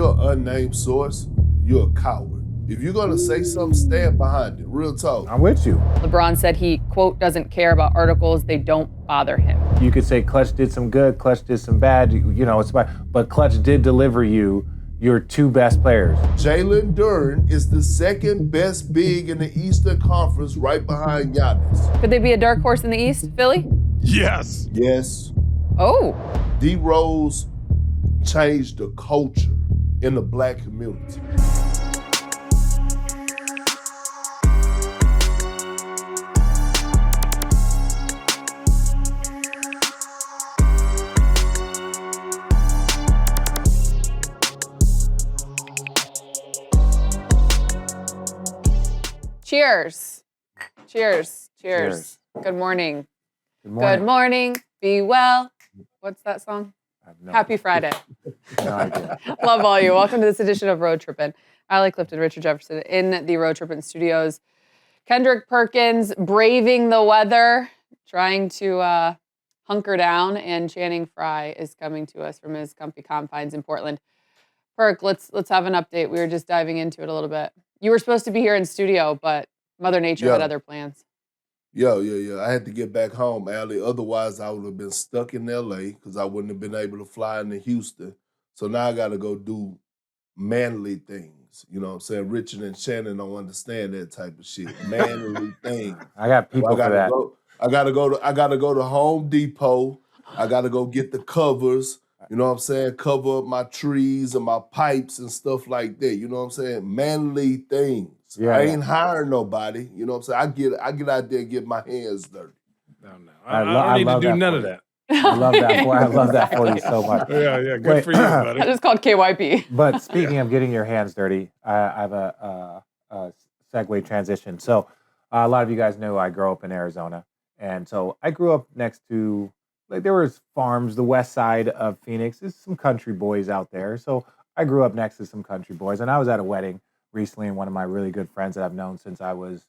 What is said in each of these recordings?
you're an unnamed source, you're a coward. If you're gonna say something, stand behind it. Real talk. I'm with you. LeBron said he, quote, doesn't care about articles. They don't bother him. You could say Clutch did some good, Clutch did some bad, you know, it's about, but Clutch did deliver you your two best players. Jalen Duren is the second best big in the Eastern Conference right behind Giannis. Could they be a dark horse in the East, Philly? Yes. Yes. Oh. D-Rose changed the culture in the black community. Cheers. Cheers. Cheers. Good morning. Good morning. Good morning. Be well. What's that song? No. Happy Friday. No idea. Love all you. Welcome to this edition of Road Trippin. Allie Clifton, Richard Jefferson in the Road Trippin studios. Kendrick Perkins braving the weather, trying to hunker down, and Channing Frye is coming to us from his comfy confines in Portland. Perk, let's have an update. We were just diving into it a little bit. You were supposed to be here in studio, but Mother Nature had other plans. Yeah. I had to get back home, Allie. Otherwise, I would have been stuck in L.A. because I wouldn't have been able to fly into Houston. So now I got to go do manly things. You know what I'm saying? Richard and Shannon don't understand that type of shit. Manly things. I got people for that. I gotta go to Home Depot. I gotta go get the covers. You know what I'm saying? Cover up my trees and my pipes and stuff like that. You know what I'm saying? Manly things. Yeah, I ain't hiring nobody. You know what I'm saying? I get out there and get my hands dirty. No. I don't need to do none of that. I love that. Boy, I love that for you so much. Yeah. Good for you, buddy. I just called KYP. But speaking of getting your hands dirty, I have a segue transition. So a lot of you guys know I grew up in Arizona. And so I grew up next to, like, there was farms, the west side of Phoenix. There's some country boys out there. So I grew up next to some country boys. And I was at a wedding recently, and one of my really good friends that I've known since I was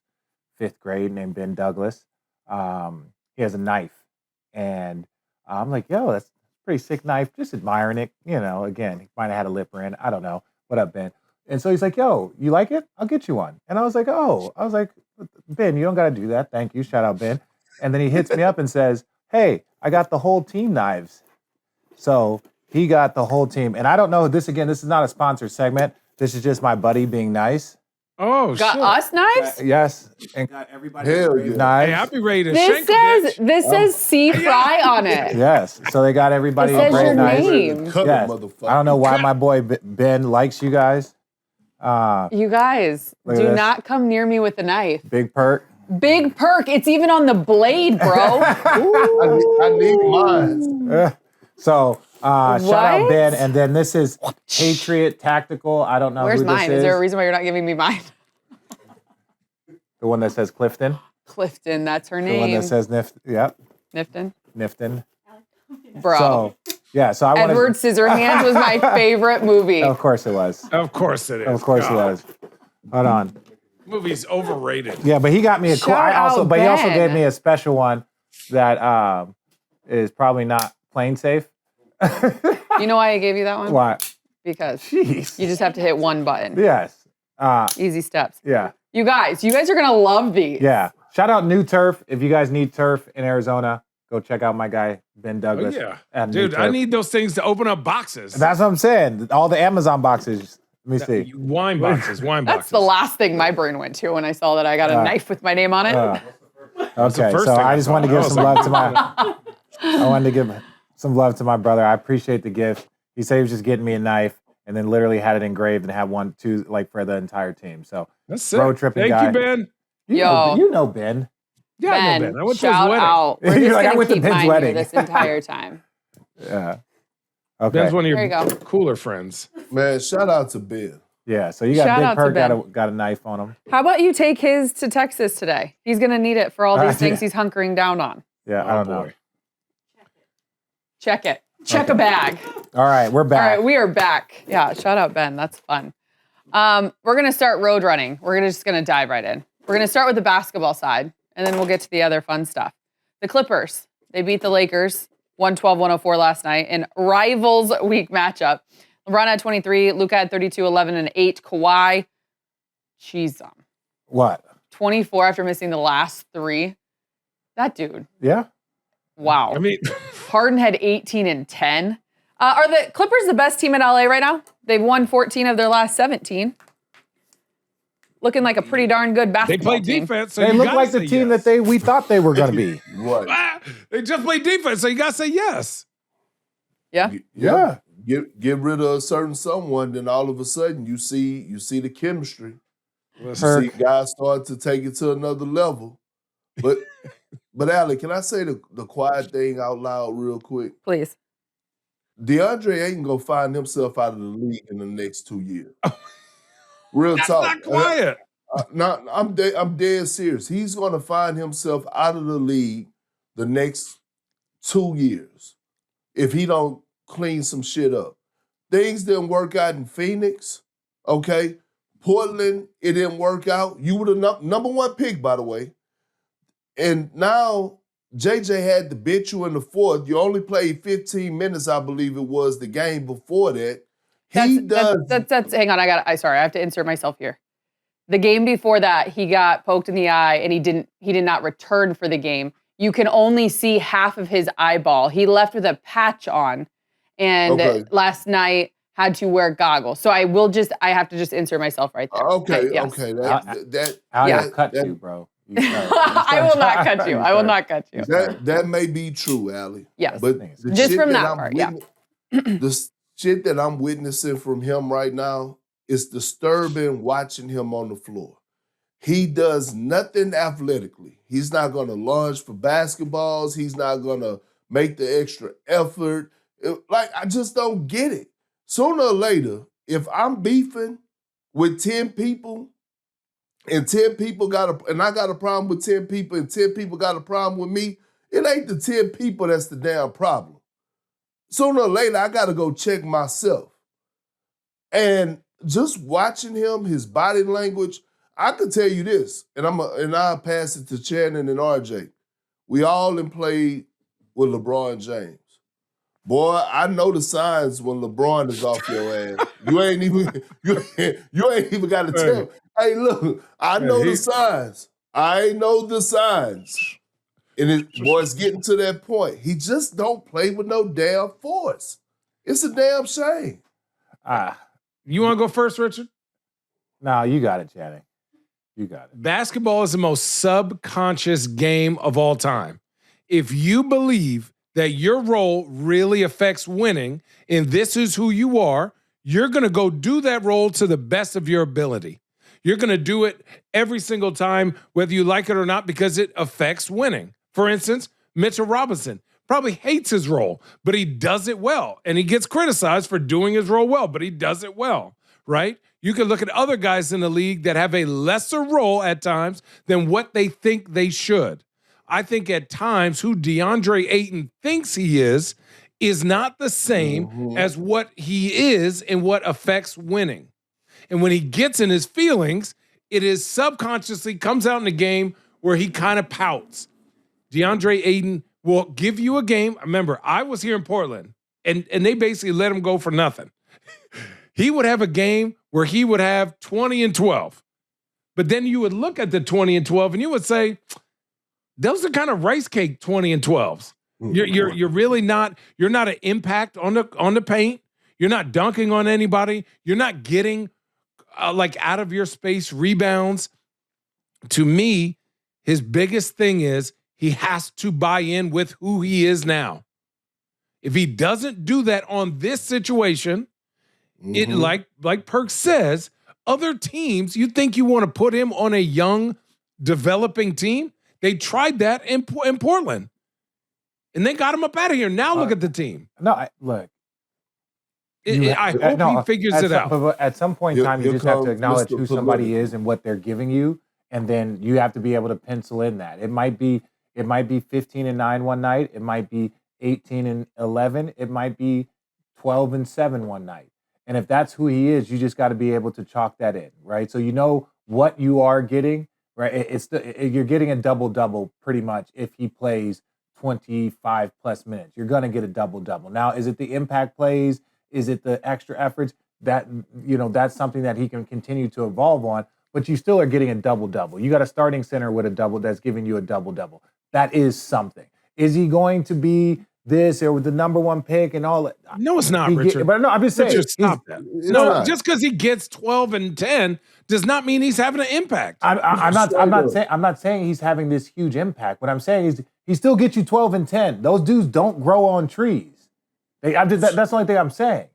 5th grade named Ben Douglas. He has a knife. And I'm like, yo, that's a pretty sick knife. Just admiring it. You know, again, he might have had a lipper in. I don't know. What up, Ben? And so he's like, yo, you like it? I'll get you one. And I was like, Ben, you don't got to do that. Thank you. Shout out, Ben. And then he hits me up and says, hey, I got the whole team knives. So he got the whole team. And I don't know, this is not a sponsored segment. This is just my buddy being nice. Oh, got shit. us knives? Yes. And got everybody knives. Hey, I'll be ready to This says C. Fry on it. Yes. So they got everybody It says your knives. name. Yes. I don't know why my boy Ben likes you guys. You guys, do not come near me with a knife. Big Perk. Big Perk. It's even on the blade, bro. I need mine. So shout out Ben. And then this is Patriot Tactical. I don't know Where's who this mine? is. Is there a reason why you're not giving me mine? The one that says Clifton. Clifton, that's her The name. one that says Nifton. So Bro. so I wanted. Edward Scissorhands was my favorite movie. Of course it was. Of course it is. Of course it was. Hold on. Movie's overrated. Yeah, but he got me a cool. He also Ben. gave me a special one that is probably not plane safe. You know why I gave you that one? Why? Because Jeez. you just have to hit one button. Yes. Easy steps. Yeah. You guys are gonna love these. Yeah. Shout out New Turf. If you guys need turf in Arizona, go check out my guy Ben Douglas. Oh, yeah. At New Dude, I Turf. need those things to open up boxes. That's what I'm saying. All the Amazon boxes. Let me see. Wine boxes. That's the last thing my brain went to when I saw that I got a knife with my name on it. Okay, so I just wanted to give some love to my. I wanted to give some love to my brother. I appreciate the gift. He said he was just getting me a knife, and then literally had it engraved and had 1, 2, like for the entire team. So that's sick. Road tripping Thank guy. you, Ben. You know Ben. Yeah, I know Ben. I went to his shout wedding. out. We're You're just like, I gonna went to keep Ben's mine wedding. here this entire time. Yeah. Okay. Ben's one of There your you go. cooler friends. Man, shout out to Ben. Yeah. So you got Shout out Big to Ben. Perk got a knife on him. How about you take his to Texas today? He's gonna need it for all these things Yeah. he's hunkering down on. Yeah. I don't know. Check it. Check a bag. All right, we're back. All right, we are back. Yeah, shout out Ben. That's fun. We're gonna start road running. We're just gonna dive right in. We're gonna start with the basketball side, and then we'll get to the other fun stuff. The Clippers, they beat the Lakers 112-104 last night in Rivals Week matchup. LeBron had 23. Luka had 32, 11, and 8. Kawhi, jeez, What? 24 after missing the last 3. That dude. Yeah. Wow. I mean, Harden had 18 and 10. Are the Clippers the best team in LA right now? They've won 14 of their last 17. Looking like a pretty darn good they basketball play team. defense, so They you look gotta like the say team yes. that we thought they were going to be. Right. They just play defense, so you gotta say yes. Yeah. Yeah. Get rid of a certain someone, then all of a sudden you see the chemistry. You Perk. see guys start to take it to another level. But Allie, can I say the quiet thing out loud real quick? Please. Deandre Ayton gonna find himself out of the league in the next 2 years. Real That's talk. not quiet. I'm dead serious. He's gonna find himself out of the league the next 2 years if he don't clean some shit up. Things didn't work out in Phoenix, okay? Portland, it didn't work out. You were the number 1 pick, by the way. And now JJ had to bit you in the 4th. You only played 15 minutes, I believe it was, the game before that. That's hang on, I have to insert myself here. The game before that, he got poked in the eye and he did not return for the game. You can only see half of his eyeball. He left with a patch on and last night had to wear goggles. So I have to just insert myself right there. Okay. I'll cut you, bro. I will not cut you. I will not cut you. That may be true, Allie. Yes. But Just from that part, yeah. The shit that I'm witnessing from him right now is disturbing watching him on the floor. He does nothing athletically. He's not going to lunge for basketballs. He's not going to make the extra effort. I just don't get it. Sooner or later, if I'm beefing with 10 people and 10 people I got a problem with 10 people and 10 people got a problem with me, it ain't the 10 people that's the damn problem. Sooner or later, I got to go check myself. And just watching him, his body language, I could tell you this, and I'll pass it to Shannon and RJ. We all played with LeBron James. Boy, I know the signs when LeBron is off your ass. You ain't even got to tell. Hey, look, I know the signs. I know the signs. And it's getting to that point. He just don't play with no damn force. It's a damn shame. You want to go first, Richard? No, you got it, Channing. You got it. Basketball is the most subconscious game of all time. If you believe that your role really affects winning, and this is who you are, you're going to go do that role to the best of your ability. You're going to do it every single time, whether you like it or not, because it affects winning. For instance, Mitchell Robinson probably hates his role, but he does it well. And he gets criticized for doing his role well, but he does it well, right? You can look at other guys in the league that have a lesser role at times than what they think they should. I think at times who DeAndre Ayton thinks he is not the same as what he is and what affects winning. And when he gets in his feelings, it is subconsciously comes out in the game where he kind of pouts. DeAndre Ayton will give you a game. Remember, I was here in Portland, and they basically let him go for nothing. He would have a game where he would have 20 and 12. But then you would look at the 20 and 12, and you would say, those are kind of rice cake 20 and 12s. You're really not, you're not an impact on the paint. You're not dunking on anybody. You're not getting out of your space rebounds. To me, his biggest thing is he has to buy in with who he is now. If he doesn't do that on this situation, it like Perk says, other teams, you think you want to put him on a young, developing team? They tried that in Portland, and they got him up out of here. Now look at the team. No, look. I hope he figures it out. But at some point in time, you just have to acknowledge who somebody is and what they're giving you, and then you have to be able to pencil in that. It might be 15-9 one night. It might be 18-11. It might be 12-7 one night. And if that's who he is, you just got to be able to chalk that in, right? So you know what you are getting, right? You're getting a double-double pretty much if he plays 25 plus minutes. You're going to get a double-double. Now, is it the impact plays? Is it the extra efforts? That, that's something that he can continue to evolve on, but you still are getting a double-double. You got a starting center with a double that's giving you a double-double. That is something. Is he going to be this or the number one pick and all that? No, it's not, Richard. But no, I'm just saying. Richard, stop that. No, not. just because he gets 12 and 10 does not mean he's having an impact. I'm not saying he's having this huge impact. What I'm saying is he still gets you 12 and 10. Those dudes don't grow on trees. That's the only thing I'm saying.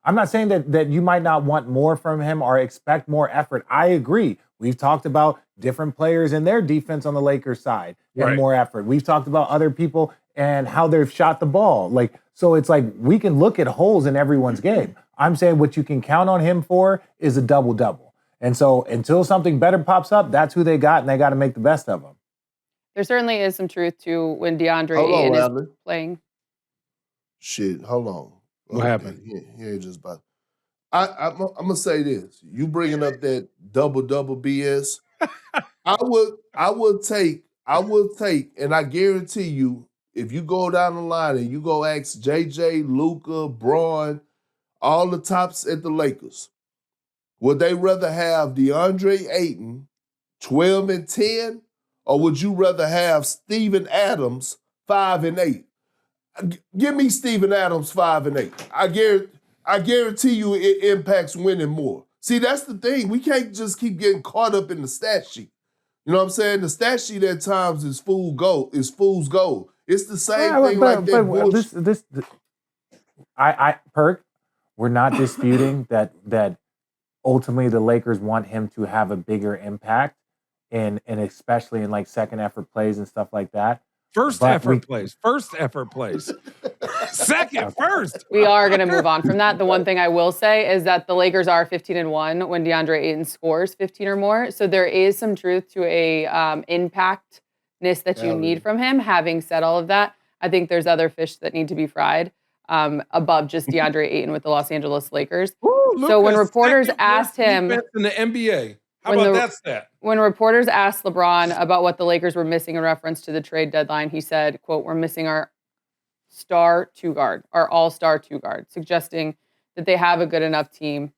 I'm not saying that you might not want more from him or expect more effort. I agree. We've talked about different players and their defense on the Lakers side and more effort. We've talked about other people and how they've shot the ball. So it's like we can look at holes in everyone's game. I'm saying what you can count on him for is a double-double. And so until something better pops up, that's who they got, and they got to make the best of them. There certainly is some truth to when Deandre Ayton is playing. Shit, hold on. What happened? He ain't just about. I'm gonna say this. You bringing up that double BS? I would take, and I guarantee you, if you go down the line and you go ask JJ, Luka, Braun, all the tops at the Lakers, would they rather have DeAndre Ayton 12 and 10, or would you rather have Steven Adams 5 and 8? Give me Steven Adams 5 and 8. I guarantee you it impacts winning more. See, that's the thing. We can't just keep getting caught up in the stat sheet. You know what I'm saying? The stat sheet at times is fool's gold. It's the same thing like that. Perk, we're not disputing that ultimately the Lakers want him to have a bigger impact, and especially in like second effort plays and stuff like that. First effort plays. Second, first. We are going to move on from that. The one thing I will say is that the Lakers are 15-1 when DeAndre Ayton scores 15 or more. So there is some truth to a impactness that you need from him. Having said all of that, I think there's other fish that need to be fried above just DeAndre Ayton with the Los Angeles Lakers. So when reporters asked him in the NBA, how about that stat? When reporters asked LeBron about what the Lakers were missing in reference to the trade deadline, he said, quote, "We're missing our star two guard, our all-star two guard," suggesting that they have a good enough team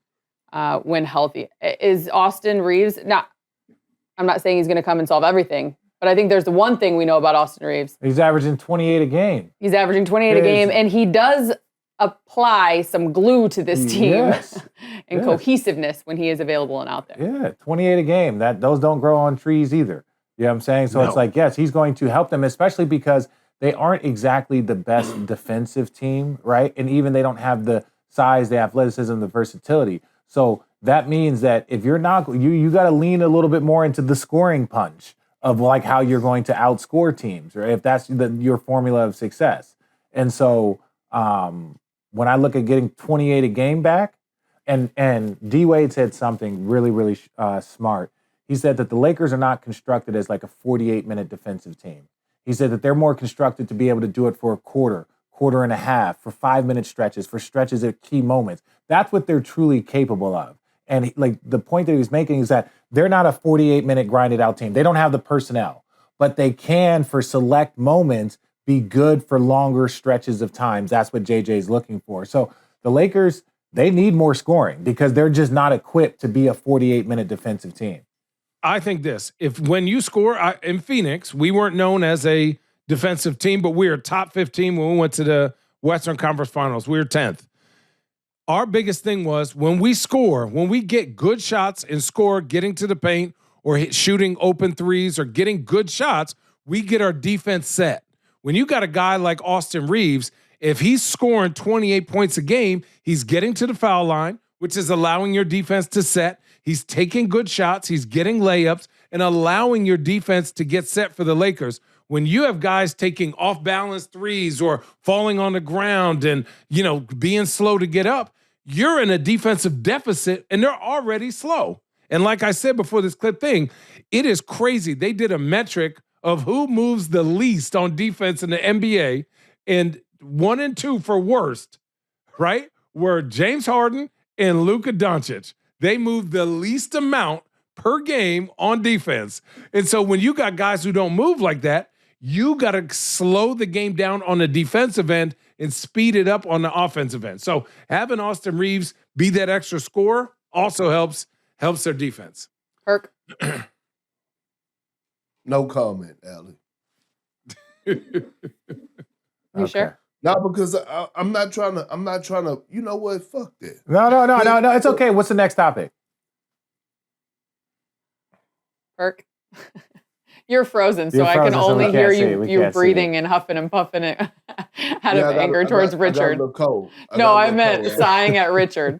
when healthy. Is Austin Reaves, I'm not saying he's going to come and solve everything, but I think there's the one thing we know about Austin Reaves. He's averaging 28 a game. He's averaging 28 a game, and he does apply some glue to this team and cohesiveness when he is available and out there. Yeah, 28 a game. Those don't grow on trees either. You know what I'm saying? So it's like, yes, he's going to help them, especially because they aren't exactly the best defensive team, right? And even they don't have the size, the athleticism, the versatility. So that means that if you're not, you got to lean a little bit more into the scoring punch of like how you're going to outscore teams, or if that's your formula of success. And so when I look at getting 28 a game back, and D Wade said something really, really smart. He said that the Lakers are not constructed as like a 48-minute defensive team. He said that they're more constructed to be able to do it for a quarter and a half, for 5-minute stretches, for stretches at key moments. That's what they're truly capable of. And like the point that he was making is that they're not a 48-minute grinded out team. They don't have the personnel, but they can, for select moments, be good for longer stretches of times. That's what JJ is looking for. So the Lakers, they need more scoring because they're just not equipped to be a 48-minute defensive team. I think this, when you score in Phoenix, we weren't known as a defensive team, but we were top 15 when we went to the Western Conference Finals. We were 10th. Our biggest thing was when we score, when we get good shots and score, getting to the paint or shooting open threes or getting good shots, we get our defense set. When you got a guy like Austin Reaves, if he's scoring 28 points a game, he's getting to the foul line, which is allowing your defense to set. He's taking good shots. He's getting layups and allowing your defense to get set for the Lakers. When you have guys taking off-balance threes or falling on the ground and, being slow to get up, you're in a defensive deficit and they're already slow. And like I said before this clip thing, it is crazy. They did a metric of who moves the least on defense in the NBA, and 1 and 2 for worst, right, were James Harden and Luka Doncic. They moved the least amount per game on defense. And so when you got guys who don't move like that, You got to slow the game down on the defensive end and speed it up on the offensive end. So having Austin Reaves be that extra scorer also helps their defense. Perk. No comment, Allie. You sure? No, because I'm not trying to, you know what? Fuck that. No. It's okay. What's the next topic? Perk. You're frozen, so You're I frozen, can so we only can't hear see it. We you can't see breathing and huffing and puffing it out of anger towards Richard. No, I meant sighing at Richard.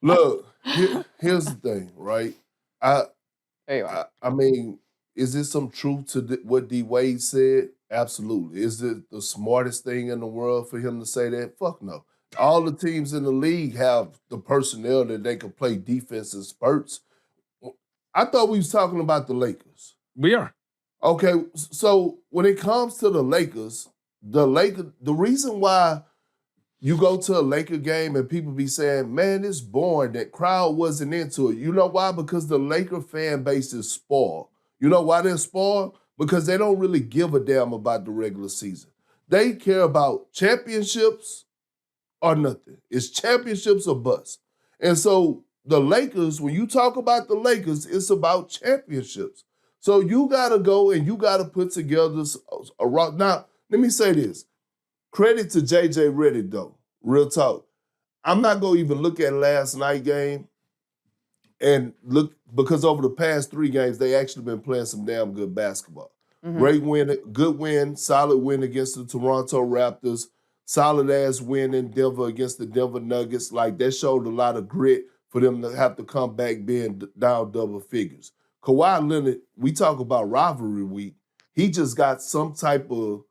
Look, here's the thing, right? There you are. I mean, is there some truth to what D. Wade said? Absolutely. Is it the smartest thing in the world for him to say that? Fuck no. All the teams in the league have the personnel that they can play defense in spurts. I thought we was talking about the Lakers. We are. Okay, so when it comes to the Lakers, the reason why you go to a Laker game and people be saying, man, it's boring, that crowd wasn't into it. You know why? Because the Laker fan base is spoiled. You know why they're spoiled? Because they don't really give a damn about the regular season. They care about championships or nothing. It's championships or bust. And so the Lakers, when you talk about the Lakers, it's about championships. So you got to go and you got to put together a rock. Now, let me say this. Credit to JJ Redick, though. Real talk. I'm not going to even look at last night's game and look, because over the past 3 games, they actually been playing some damn good basketball. Mm-hmm. Great win, good win, solid win against the Toronto Raptors, solid-ass win in Denver against the Denver Nuggets. Like, that showed a lot of grit for them to have to come back being down double figures. Kawhi Leonard, we talk about rivalry week. He just got some type of,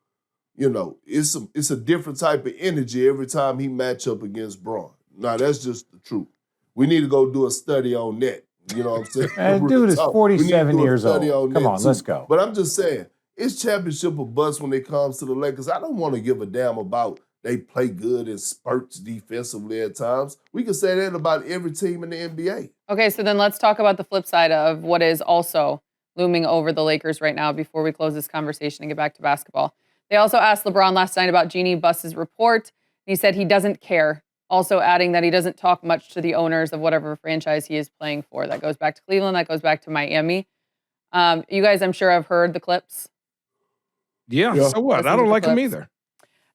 it's a different type of energy every time he match up against Braun. Now, that's just the truth. We need to go do a study on that. You know what I'm saying? Man, dude is 47 years old. Come on, let's go. But I'm just saying, it's championship or bust when it comes to the Lakers. I don't want to give a damn about they play good in spurts defensively at times. We can say that about every team in the NBA. Okay, so then let's talk about the flip side of what is also looming over the Lakers right now before we close this conversation and get back to basketball. They also asked LeBron last night about Jeanie Buss's report. He said he doesn't care, also adding that he doesn't talk much to the owners of whatever franchise he is playing for. That goes back to Cleveland, that goes back to Miami. You guys, I'm sure, have heard the clips. Yeah. So what? I don't like him either.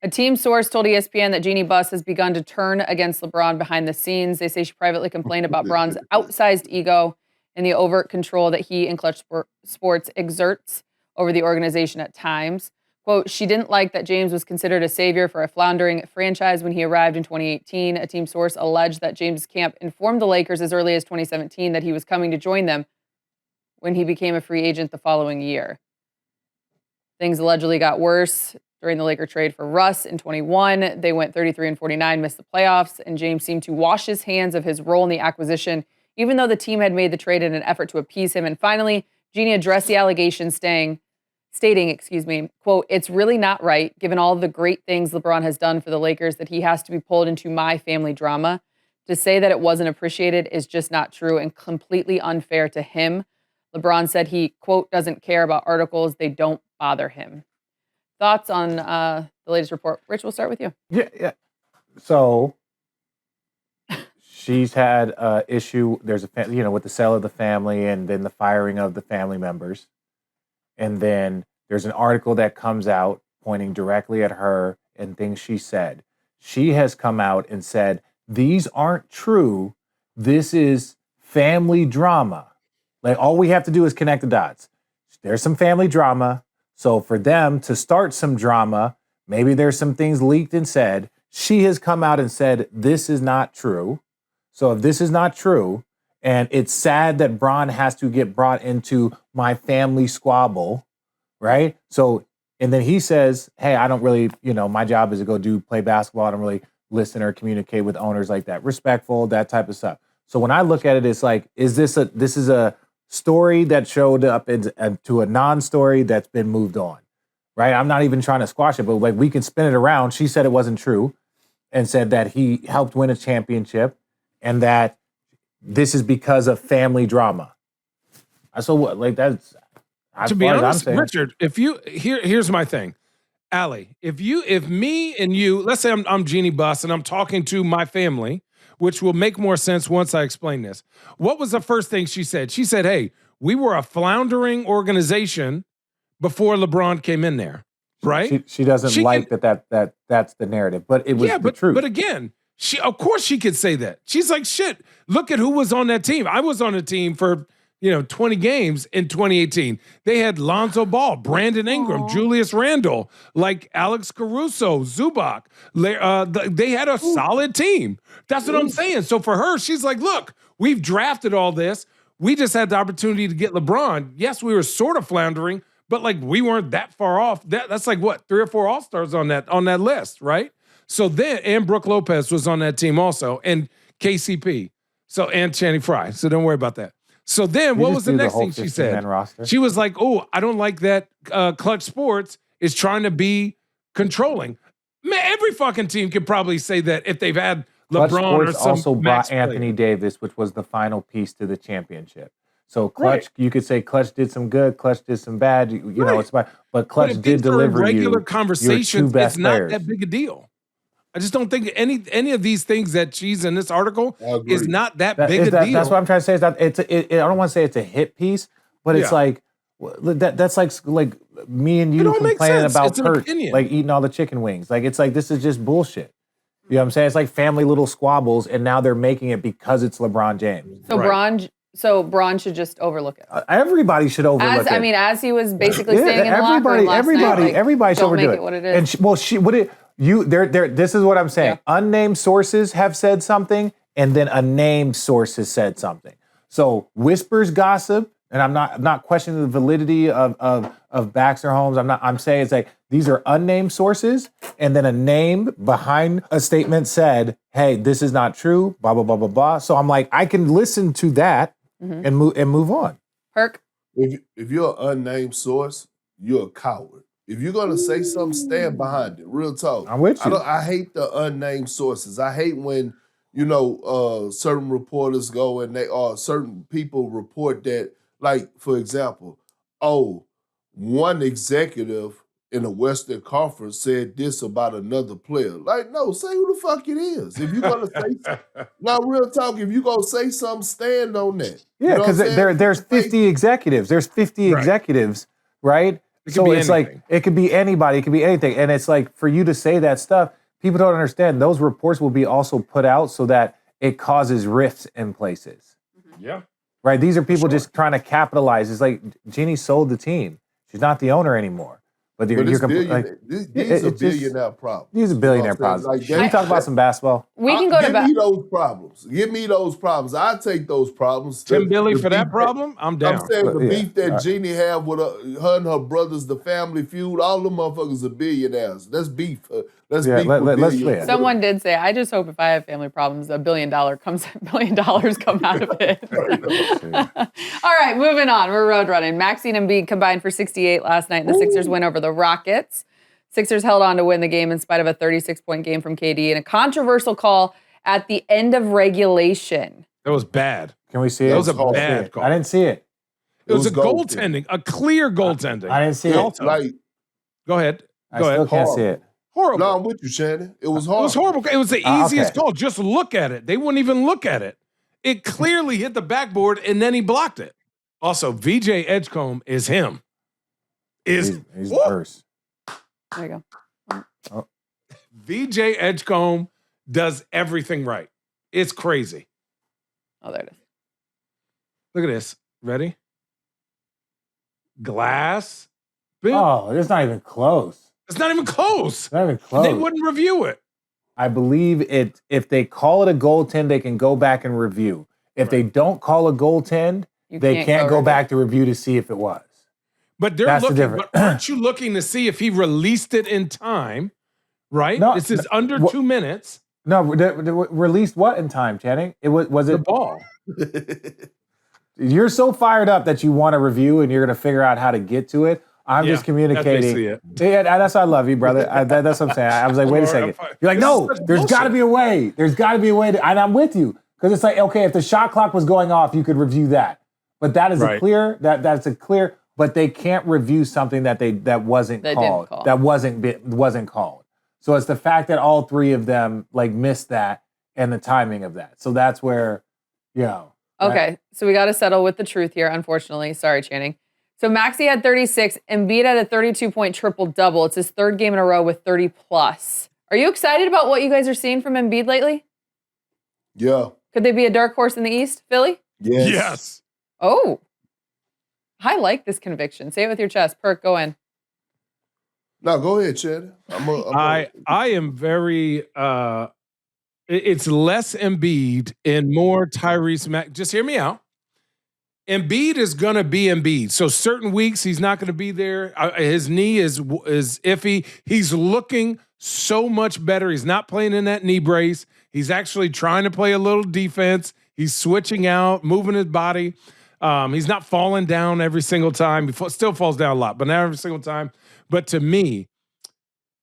A team source told ESPN that Jeanie Buss has begun to turn against LeBron behind the scenes. They say she privately complained about Bron's outsized ego and the overt control that he and Clutch Sports exerts over the organization at times. Quote, she didn't like that James was considered a savior for a floundering franchise when he arrived in 2018. A team source alleged that James' camp informed the Lakers as early as 2017 that he was coming to join them when he became a free agent the following year. Things allegedly got worse during the Laker trade for Russ in 21. They went 33-49, missed the playoffs, and James seemed to wash his hands of his role in the acquisition, even though the team had made the trade in an effort to appease him. And finally, Jeanie addressed the allegations stating, quote, it's really not right, given all of the great things LeBron has done for the Lakers, that he has to be pulled into my family drama. To say that it wasn't appreciated is just not true and completely unfair to him. LeBron said he, quote, doesn't care about articles. They don't bother him. Thoughts on the latest report? Rich, we'll start with you. Yeah. So she's had an issue. There's with the sale of the family and then the firing of the family members. And then there's an article that comes out pointing directly at her and things she said. She has come out and said, these aren't true. This is family drama. Like, all we have to do is connect the dots. There's some family drama. So for them to start some drama, maybe there's some things leaked and said. She has come out and said, this is not true. So if this is not true, and it's sad that Bron has to get brought into my family squabble, right? So, and then he says, hey, I don't really, my job is to go play basketball. I don't really listen or communicate with owners like that. Respectful, that type of stuff. So when I look at it, it's like, this is a story that showed up to a non-story that's been moved on, right? I'm not even trying to squash it, but like, we can spin it around. She said it wasn't true and said that he helped win a championship and that this is because of family drama. So what? Like, that's, To be honest, Richard, here's my thing. Allie, if me and you, let's say I'm Jeanie Buss and I'm talking to my family, which will make more sense once I explain this. What was the first thing she said? She said, hey, we were a floundering organization before LeBron came in there, right? She doesn't like that's the narrative, but it was the truth. But again, of course she could say that. She's like, shit, look at who was on that team. I was on a team for 20 games in 2018. They had Lonzo Ball, Brandon Ingram, Julius Randle, like Alex Caruso, Zubac. They had a solid team. That's what I'm saying. So for her, she's like, look, we've drafted all this. We just had the opportunity to get LeBron. Yes, we were sort of floundering, but like we weren't that far off. That's like what, 3 or 4 All-Stars on that list, right? So then, and Brooke Lopez was on that team also, and KCP. So, and Channing Frye. So don't worry about that. So then what was the next thing she said? She was like, oh, I don't like that Clutch Sports is trying to be controlling. Man, every fucking team could probably say that if they've had LeBron or some also brought Anthony player. Davis, which was the final piece to the championship. So Clutch, you could say Clutch did some good, Clutch did some bad. You know, it's fine. But Clutch did deliver regular you conversations. Your 2 best it's not players. that big a deal. I just don't think any of these things that she's in this article is not that big a deal. That's what I'm trying to say. Is that I don't want to say it's a hit piece, but it's like that's like me and you complaining about Perk, like eating all the chicken wings. Like it's like this is just bullshit. You know what I'm saying? It's like family little squabbles, and now they're making it because it's LeBron James. So Bron should just overlook it. Everybody should overlook it. I mean, as he was basically saying in the locker room last night, everybody should overdo it. What it is. And this is what I'm saying. Yeah. Unnamed sources have said something, and then a named source has said something. So whispers, gossip, and I'm not questioning the validity of Baxter Holmes. I'm saying it's like these are unnamed sources, and then a name behind a statement said, "Hey, this is not true." Blah blah blah blah blah. So I'm like, I can listen to that and move on. Perk, if you're an unnamed source, you're a coward. If you're gonna say something, stand behind it. Real talk. I'm with you. I hate the unnamed sources. I hate when certain reporters go and certain people report that. Like for example, one executive in the Western Conference said this about another player. Like, no, say who the fuck it is. If you're gonna say, now real talk. If you're gonna say something, stand on that. Yeah, because there's 50 executives. There's 50 executives, right? So it's like, it could be anybody, it could be anything. And it's like, for you to say that stuff, people don't understand. Those reports will be also put out so that it causes rifts in places. Yeah. Right? These are people just trying to capitalize. It's like, Jeanie sold the team. She's not the owner anymore. But these are billionaire problems. These are billionaire problems. Like, can we talk about some basketball? We can go to Give me those problems. Give me those problems. I take those problems. Tim Billy for that problem? I'm down. I'm saying the beef that Jeanie have with her and her brothers, the family feud, all them motherfuckers are billionaires. Let's beef. Let's beef. Someone did say, I just hope if I have family problems, $1 billion come out of it. All right, moving on. We're road running. Maxey and Embiid combined for 68 last night in the Sixers win over the Rockets. Sixers held on to win the game in spite of a 36-point game from KD and a controversial call at the end of regulation. That was bad. Can we see it? That was a bad call. I didn't see it. It was a goaltending, a clear goaltending. I didn't see it. Go ahead. I still can't see it. Horrible. No, I'm with you, Shannon. It was horrible. It was horrible. It was the easiest call. Just look at it. They wouldn't even look at it. It clearly hit the backboard, and then he blocked it. Also, VJ Edgecombe is him. He's worse. There you go. VJ Edgecombe does everything right. It's crazy. Oh, there it is. Look at this. Ready? Glass. Boom. Oh, it's not even close. It's not even close. Not even close. They wouldn't review it. I believe it. If they call it a goaltend, they can go back and review. If they don't call a goaltend, they can't go back to review to see if it was. But they're looking. But aren't you looking to see if he released it in time? Right. No, this is under 2 minutes. No, released what in time, Channing? Was it the ball? You're so fired up that you want to review and you're going to figure out how to get to it. I'm just communicating. That's why I love you, brother. That's what I'm saying. I was like, wait a second. You're like, no, there's got to be a way. There's got to be a way. And I'm with you. Because it's like, okay, if the shot clock was going off, you could review that. But that is a clear, that's a clear, but they can't review something that wasn't That called. didn't call. That wasn't called. So it's the fact that all three of them like missed that and the timing of that. So that's where, Okay, so we got to settle with the truth here, unfortunately. Sorry, Channing. So Maxey had 36. Embiid had a 32-point triple-double. It's his third game in a row with 30-plus. Are you excited about what you guys are seeing from Embiid lately? Yeah. Could they be a dark horse in the East, Philly? Yes. Oh. I like this conviction. Say it with your chest. Perk, go in. No, go ahead, Chad. I am very it's less Embiid and more Tyrese Maxey. Just hear me out. Embiid is going to be Embiid. So certain weeks he's not going to be there. His knee is iffy. He's looking so much better. He's not playing in that knee brace. He's actually trying to play a little defense. He's switching out, moving his body. He's not falling down every single time. He still falls down a lot, but not every single time. But to me,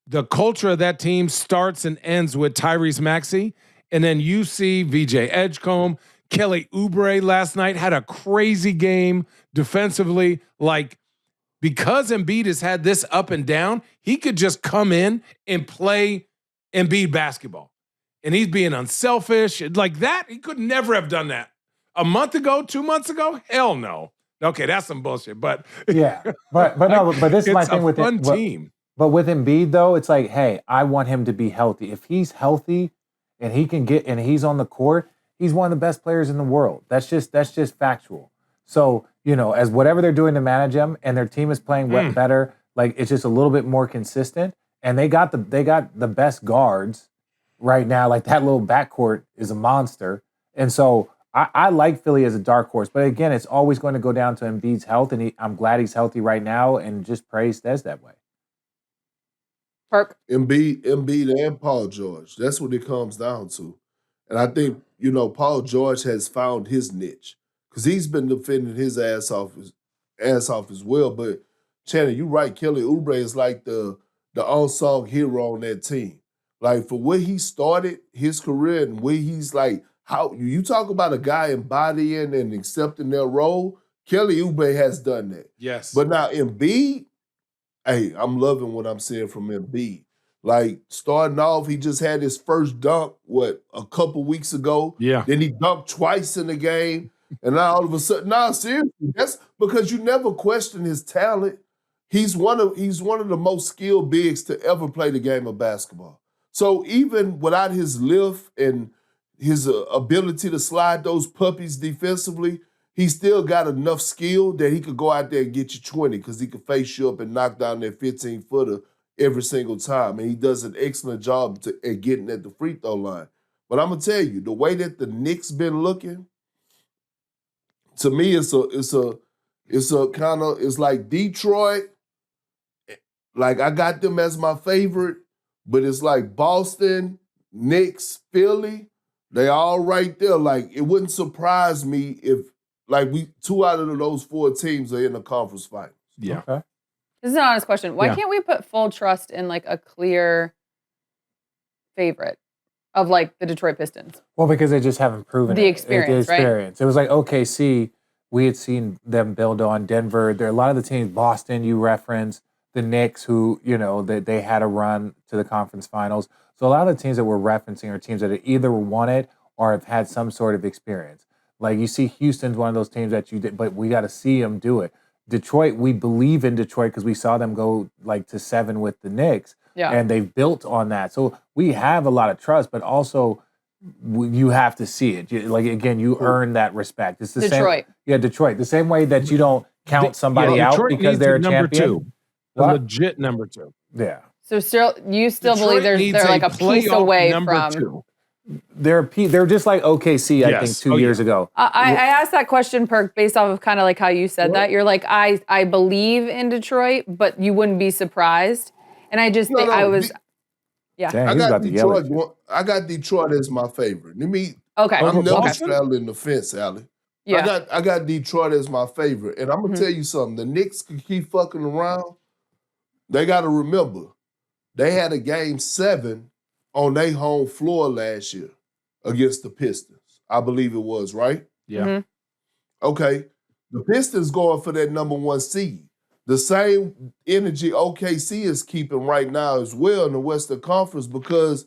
the culture of that team starts and ends with Tyrese Maxey. And then you see VJ Edgecombe, Kelly Oubre last night had a crazy game defensively. Like, because Embiid has had this up and down, he could just come in and play Embiid basketball. And he's being unselfish. Like that, he could never have done that. A month ago, 2 months ago? Hell no. Okay, that's some bullshit. But yeah, but this is my thing with it. Team. But with Embiid though, it's like, hey, I want him to be healthy. If he's healthy and he can get and he's on the court, he's one of the best players in the world. That's just factual. So, as whatever they're doing to manage him and their team is playing better, like it's just a little bit more consistent. And they got the best guards right now. Like that little backcourt is a monster. And so I like Philly as a dark horse. But again, it's always going to go down to Embiid's health. And I'm glad he's healthy right now and just pray he stays that way. Perk. Embiid and Paul George. That's what it comes down to. And I think, Paul George has found his niche because he's been defending his ass off as well. But Channing, you're right. Kelly Oubre is like the unsung hero on that team. Like for where he started his career and where he's like, how you talk about a guy embodying and accepting their role, Kelly Oubre has done that. Yes. But now Embiid, hey, I'm loving what I'm seeing from Embiid. Like, starting off, he just had his first dunk, a couple weeks ago? Yeah. Then he dunked twice in the game. And now all of a sudden, seriously, that's because you never question his talent. He's one of the most skilled bigs to ever play the game of basketball. So even without his lift and his ability to slide those puppies defensively, he still got enough skill that he could go out there and get you 20 because he could face you up and knock down that 15-footer every single time. And he does an excellent job at getting at the free throw line. But I'm going to tell you, the way that the Knicks been looking, to me, it's like Detroit. Like, I got them as my favorite, but it's like Boston, Knicks, Philly. They all right there. Like, it wouldn't surprise me if, like, 2 out of those 4 teams are in the conference finals. Yeah. Okay. This is an honest question. Why can't we put full trust in like a clear favorite of like the Detroit Pistons? Well, because they just haven't proven the experience, right? It was like OKC. We had seen them build on Denver. There are a lot of the teams, Boston, you referenced, the Knicks, who, they had a run to the conference finals. So a lot of the teams that we're referencing are teams that have either won it or have had some sort of experience. Like you see Houston's one of those teams that you did, but we got to see them do it. Detroit, we believe in Detroit because we saw them go like to 7 with the Knicks, and they've built on that. So we have a lot of trust, but also you have to see it. Like again, you earn that respect. It's the Detroit. Same. Yeah, Detroit. The same way that you don't count somebody out Detroit because they're a number champion. 2, a legit number 2. Yeah. So you still Detroit believe they're like a piece away from. 2. They're just like OKC, I think, 2 years ago. I asked that question, Perk, based off of kind of like how you said that. You're like, I believe in Detroit, but you wouldn't be surprised. And I just think I was, Dang, I got Detroit as my favorite. Okay. I'm never straddling the fence, Allie. Yeah. I got Detroit as my favorite. And I'm going to tell you something. The Knicks could keep fucking around. They got to remember, they had a game 7 on their home floor last year against the Pistons. I believe it was, right? Yeah. Okay. The Pistons going for that number 1 seed. The same energy OKC is keeping right now as well in the Western Conference, because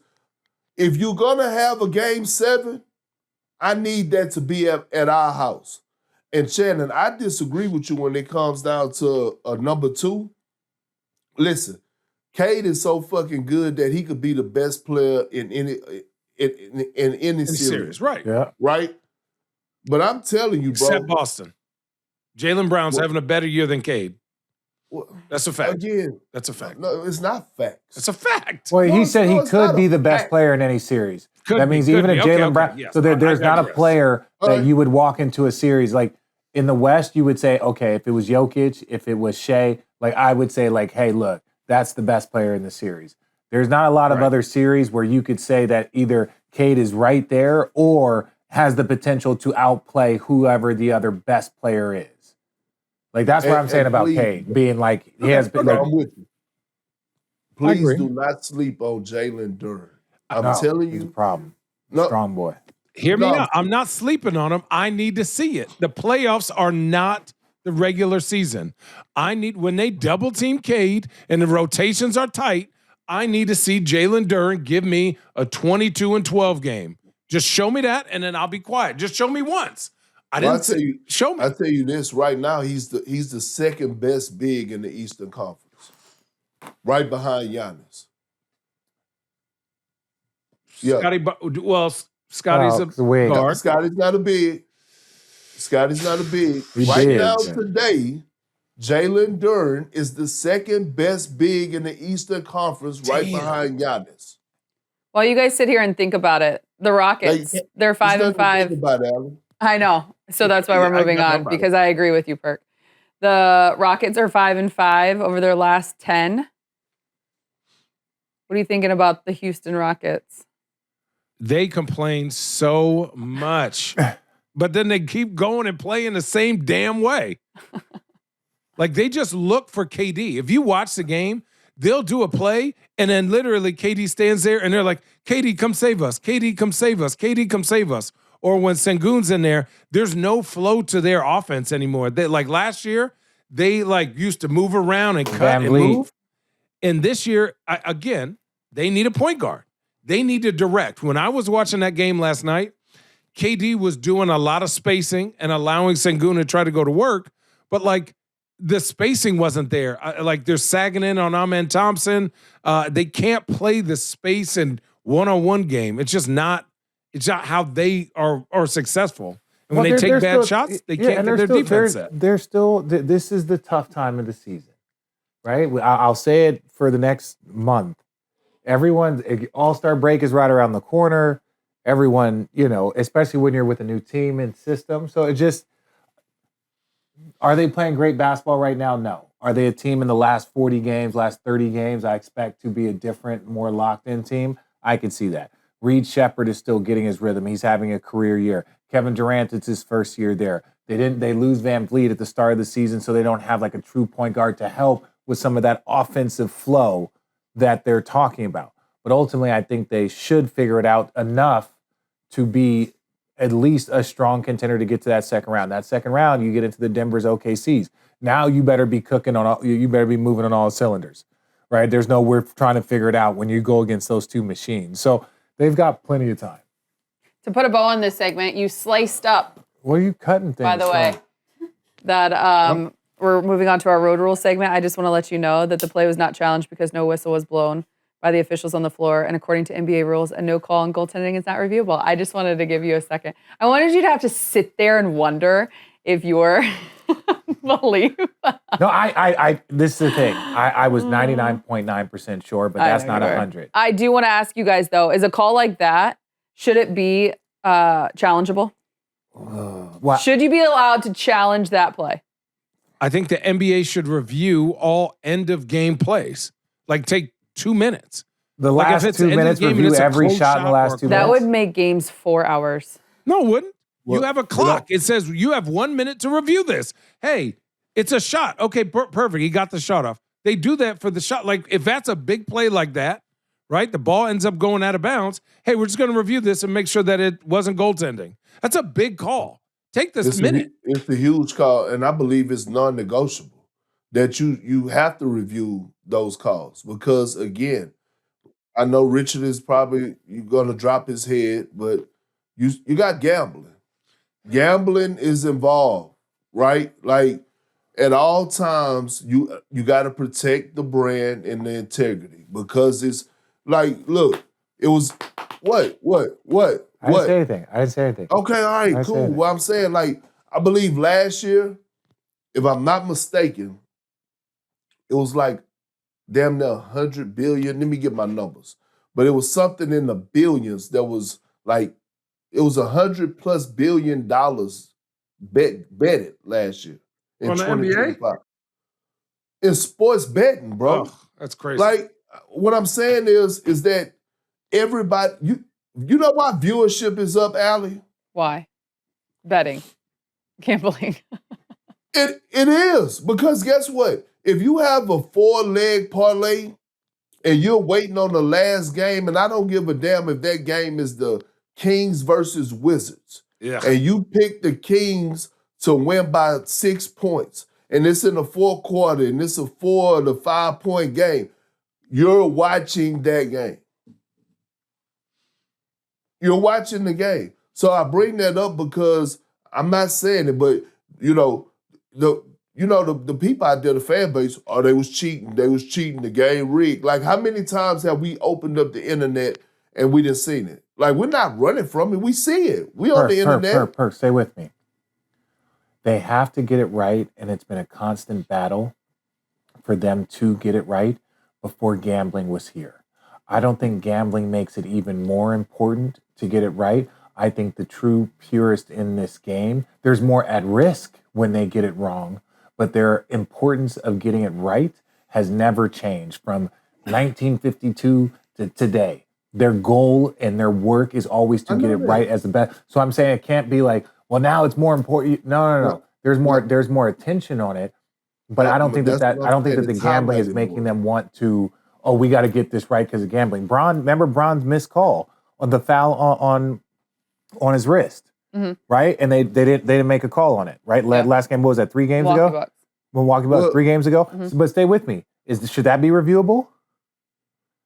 if you're going to have a Game 7, I need that to be at our house. And Shannon, I disagree with you when it comes down to a number 2. Listen, Cade is so fucking good that he could be the best player in any series. Right. Yeah. Right? But I'm telling you, bro. Except Boston. Jaylen Brown's having a better year than Cade. That's a fact. Again, that's a fact. No, it's not facts. It's a fact. Well, he said he it's could not be a the best fact. player in any series. Could that be, means could even be. if Okay, Jaylen okay, Brown. yes. So there's not a digress. player All that right. you would walk into a series like in the West. You would say, okay, if it was Jokic, if it was Shea, like I would say, like, hey, look, that's the best player in the series. There's not a lot of other series where you could say that either Cade is right there or has the potential to outplay whoever the other best player is. Like that's what I'm saying about please- Cade being like he has been. I'm with you. Please agree. do not sleep on Jalen Duren. I'm No, telling he's a you. problem. No, Strong boy. Hear me No. out. I'm not sleeping on him. I need to see it. The playoffs are not the regular season. When they double team Cade and the rotations are tight, I need to see Jalen Duren give me a 22-12 game. Just show me that, and then I'll be quiet. Just show me once. I'll tell you. Show me. I tell you this right now. He's the second best big in the Eastern Conference, right behind Giannis. Yeah, Scotty's a it's a wing. guard. Scotty's not a big. Scotty's not a big. He Right big, now, man. today, Jalen Duren is the second best big in the Eastern Conference, right behind Giannis. While you guys sit here and think about it, the Rockets, they're 5 and 5. Think about it, Alan. I know. So that's why we're Yeah, I moving got on, nobody. because I agree with you, Perk. The Rockets are 5 and 5 over their last 10. What are you thinking about the Houston Rockets? They complain so much, but then they keep going and playing the same damn way. Like they just look for KD. If you watch the game, they'll do a play, and then literally KD stands there, and they're like, KD, come save us. KD, come save us. KD, come save us. Or when Sengun's in there, there's no flow to their offense anymore. They, like last year, they like used to move around and cut Van and Vliet. move. And this year, again, they need a point guard. They need to direct. When I was watching that game last night, KD was doing a lot of spacing and allowing Sengun to try to go to work, but like the spacing wasn't there. Like they're sagging in on Amen Thompson. They can't play the space and one-on-one game. It's just not. It's not how they are successful. And when they take bad shots, they can't get their defense set. They're still. This is the tough time of the season, right? I'll say it for the next month. Everyone, All-Star break is right around the corner. Everyone, especially when you're with a new team and system. So it just, are they playing great basketball right now? No. Are they a team in the last 40 games, last 30 games? I expect to be a different, more locked-in team. I can see that. Reed Shepherd is still getting his rhythm. He's having a career year. Kevin Durant, it's his first year there. They lose Van Vliet at the start of the season, so they don't have like a true point guard to help with some of that offensive flow that they're talking about. But ultimately, I think they should figure it out enough to be at least a strong contender to get to that second round. That second round, you get into the Denver's OKCs. Now you better be cooking on all, you better be moving on all cylinders, right? There's no we're trying to figure it out when you go against those two machines. So they've got plenty of time. To put a bow on this segment, you sliced up, What are you cutting things by the way, that we're moving on to our road rule segment. I just want to let you know that the play was not challenged because no whistle was blown by the officials on the floor. And according to NBA rules, a no call on goaltending is not reviewable. I just wanted to give you a second. I wanted you to have to sit there and wonder if you're believe. No, I this is the thing. I was 99.9% sure, but that's not 100. I do want to ask you guys, though, is a call like that, should it be challengeable? Well, Should you be allowed to challenge that play? I think the NBA should review all end of game plays. Like take 2 minutes. the like, if last it's 2 the end of minutes the game and review it's a every close shot in the shot last or 2 That minutes. would make games 4 hours. No, it wouldn't. You Well, have a clock. It says you have 1 minute to review this. Hey, it's a shot. Okay, perfect. He got the shot off. They do that for the shot. Like if that's a big play like that, right? The ball ends up going out of bounds. Hey, we're just going to review this and make sure that it wasn't goaltending. That's a big call. Take this minute. It's a huge call, and I believe it's non-negotiable that you have to review those calls because, again, I know Richard is probably going to drop his head, but you got gambling. Gambling is involved, right? Like at all times, you got to protect the brand and the integrity because it's like, look, it was what? I didn't say anything. I didn't say anything. Okay, all right, cool. Well, I'm saying, like, I believe last year, if I'm not mistaken, it was like damn near 100 billion. Let me get my numbers. But it was something in the billions that was like, it was $100+ billion betted last year in On the NBA? 2025. In sports betting, bro. Oh, that's crazy. Like, what I'm saying is that everybody, you know why viewership is up, Allie? Why? Betting. Gambling. It is. Because guess what? If you have a 4-leg parlay and you're waiting on the last game, and I don't give a damn if that game is the Kings versus Wizards, and you pick the Kings to win by 6 points, and it's in the fourth quarter, and it's a 4 to 5 point game, you're watching that game. You're watching the game. So I bring that up because I'm not saying it, but the people out there, the fan base, they was cheating. They was cheating. The game rigged. Like, how many times have we opened up the internet and we didn't seen it? Like, we're not running from it. We see it. We on the internet. Perk, stay with me. They have to get it right, and it's been a constant battle for them to get it right before gambling was here. I don't think gambling makes it even more important to get it right. I think the true purist in this game, there's more at risk when they get it wrong, but their importance of getting it right has never changed from 1952 to today. Their goal and their work is always to get it right as the best. So I'm saying it can't be like, well, now it's more important. No. There's more attention on it, but I don't think that the gambling is making them want to, oh, we got to get this right because of gambling. Remember Bron's missed call on the foul on his wrist, right? And they didn't make a call on it, right? Yeah. Last game, what was that? 3 games ago? Milwaukee Bucks, 3 games ago. But stay with me. Should that be reviewable?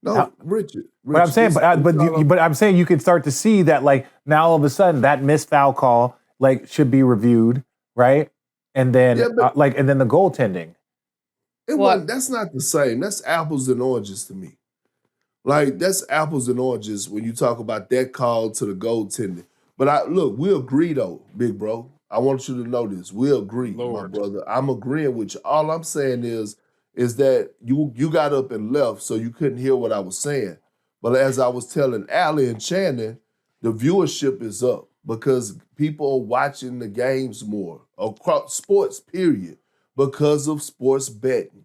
No, Richard. But I'm saying, but I'm saying you could start to see that, like, now all of a sudden that missed foul call like should be reviewed, right? And then and then the goaltending. That's not the same. That's apples and oranges to me. Like, that's apples and oranges when you talk about that call to the goaltending. But we agree though, big bro. I want you to know this. We agree, my brother. I'm agreeing with you. All I'm saying is that you got up and left, so you couldn't hear what I was saying. But as I was telling Allie and Shannon, the viewership is up because people are watching the games more across sports, period, because of sports betting.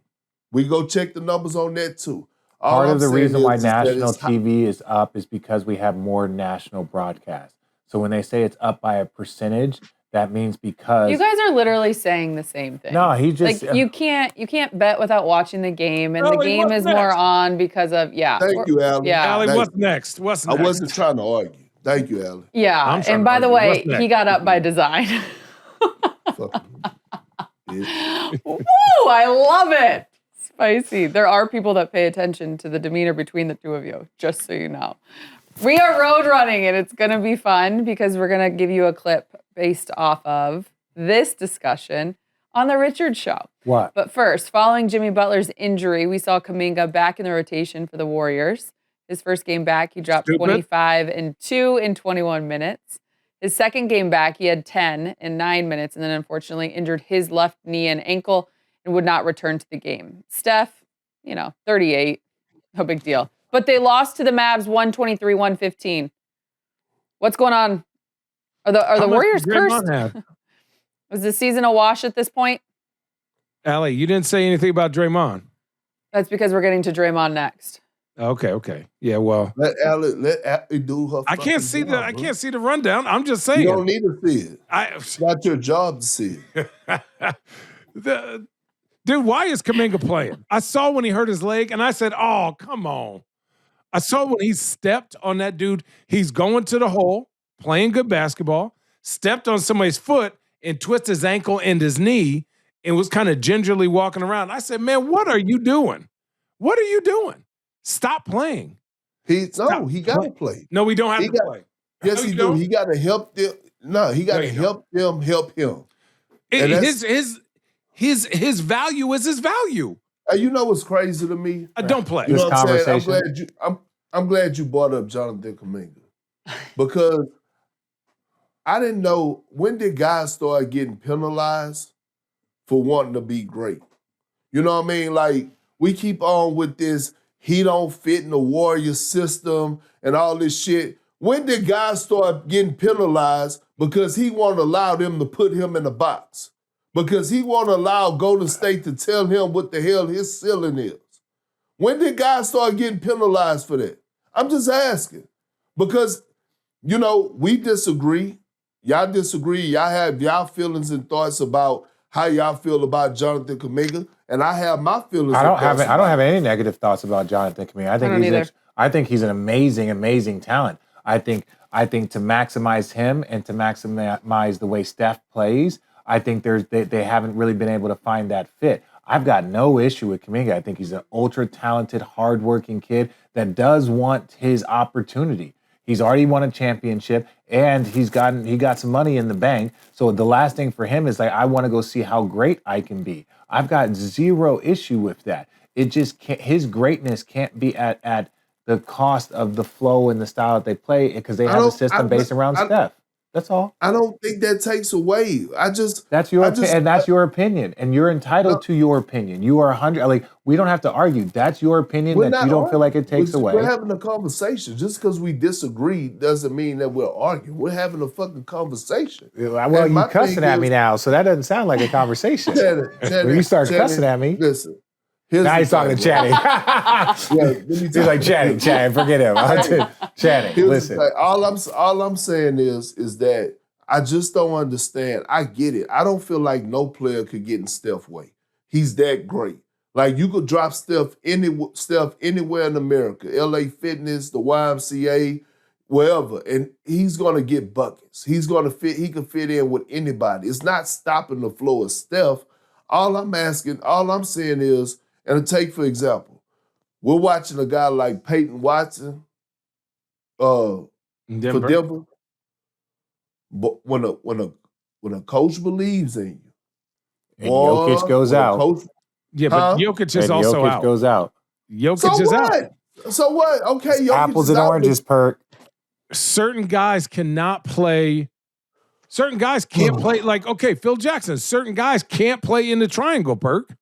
We go check the numbers on that too. Part of the reason why national TV is up is because we have more national broadcasts. So when they say it's up by a percentage, that means because you guys are literally saying the same thing. No, he just like you can't bet without watching the game, and the game is more on because of Thank you, Allie. Yeah, Allie, what's next? I wasn't trying to argue. Thank you, Allie. Yeah, and by the way, he got up by design. Woo! I love it. Spicy. There are people that pay attention to the demeanor between the two of you, just so you know. We are road running, and it's going to be fun because we're going to give you a clip based off of this discussion on The Richard Show. What? But first, following Jimmy Butler's injury, we saw Kuminga back in the rotation for the Warriors. His first game back, he dropped 25 and 2 in 21 minutes. His second game back, he had 10 in 9 minutes, and then unfortunately injured his left knee and ankle and would not return to the game. Steph, 38, no big deal. But they lost to the Mavs 123-115. What's going on? Are the Warriors cursed? Was the season a wash at this point? Allie, you didn't say anything about Draymond. That's because we're getting to Draymond next. Okay. Yeah, well. Let Allie do her. I can't see job, I can't see the rundown. I'm just saying. You don't need to see it. It's not your job to see it. Dude, why is Kuminga playing? I saw when he hurt his leg, and I said, oh, come on. I saw when he stepped on that dude. He's going to the hole, playing good basketball. stepped on somebody's foot and twisted his ankle and his knee and was kind of gingerly walking around. I said, man, what are you doing? What are you doing? Stop playing. He got to play. No, we don't have to play. Yes, No, he you do. don't. He got to help them. No, he got to help them help him. His value is his value. You know what's crazy to me? Don't play. You know This what I'm saying? conversation. I'm glad you brought up Jonathan Kuminga because I didn't know, when did guys start getting penalized for wanting to be great? You know what I mean? Like, we keep on with this, he don't fit in the Warrior system and all this shit. When did guys start getting penalized because he won't allow them to put him in a box? Because he won't allow Golden State to tell him what the hell his ceiling is? When did guys start getting penalized for that? I'm just asking. Because, you know, we disagree. Y'all disagree. Y'all have y'all feelings and thoughts about how y'all feel about Jonathan Kuminga, and I have my feelings. I don't have any negative thoughts about Jonathan Kuminga. I think he's an amazing talent. I think to maximize him and to maximize the way Steph plays, I think they haven't really been able to find that fit. I've got no issue with Kuminga. I think he's an ultra talented, hardworking kid that does want his opportunity. He's already won a championship and he got some money in the bank. So the last thing for him is like, I want to go see how great I can be. I've got zero issue with that. It just can't, his greatness can't be at the cost of the flow and the style that they play because they have a system based around Steph. That's all. I don't think that takes away. That's your opinion, and you're entitled to your opinion. You are 100. Like, we don't have to argue. That's your opinion that you don't feel like it takes away. We're having a conversation. Just because we disagree doesn't mean that we're arguing. We're having a fucking conversation. Well, you cussing at me now, so that doesn't sound like a conversation. When you start cussing at me, listen. Now he's talking to Channing. He's like, Channing, forget him. Channing, listen. All I'm saying is that I just don't understand. I get it. I don't feel like no player could get in Steph's way. He's that great. Like, you could drop Steph anywhere in America, LA Fitness, the YMCA, wherever, and he's gonna get buckets. He can fit in with anybody. It's not stopping the flow of Steph. All I'm saying is, and take, for example, we're watching a guy like Peyton Watson for Denver. But when a coach believes in you, and Jokic goes out. But Jokic is also out. Goes out. Jokic is out. So what? Okay, Jokic apples and oranges, Perk. Certain guys cannot play. Certain guys can't play. Like, okay, Phil Jackson. Certain guys can't play in the triangle, Perk,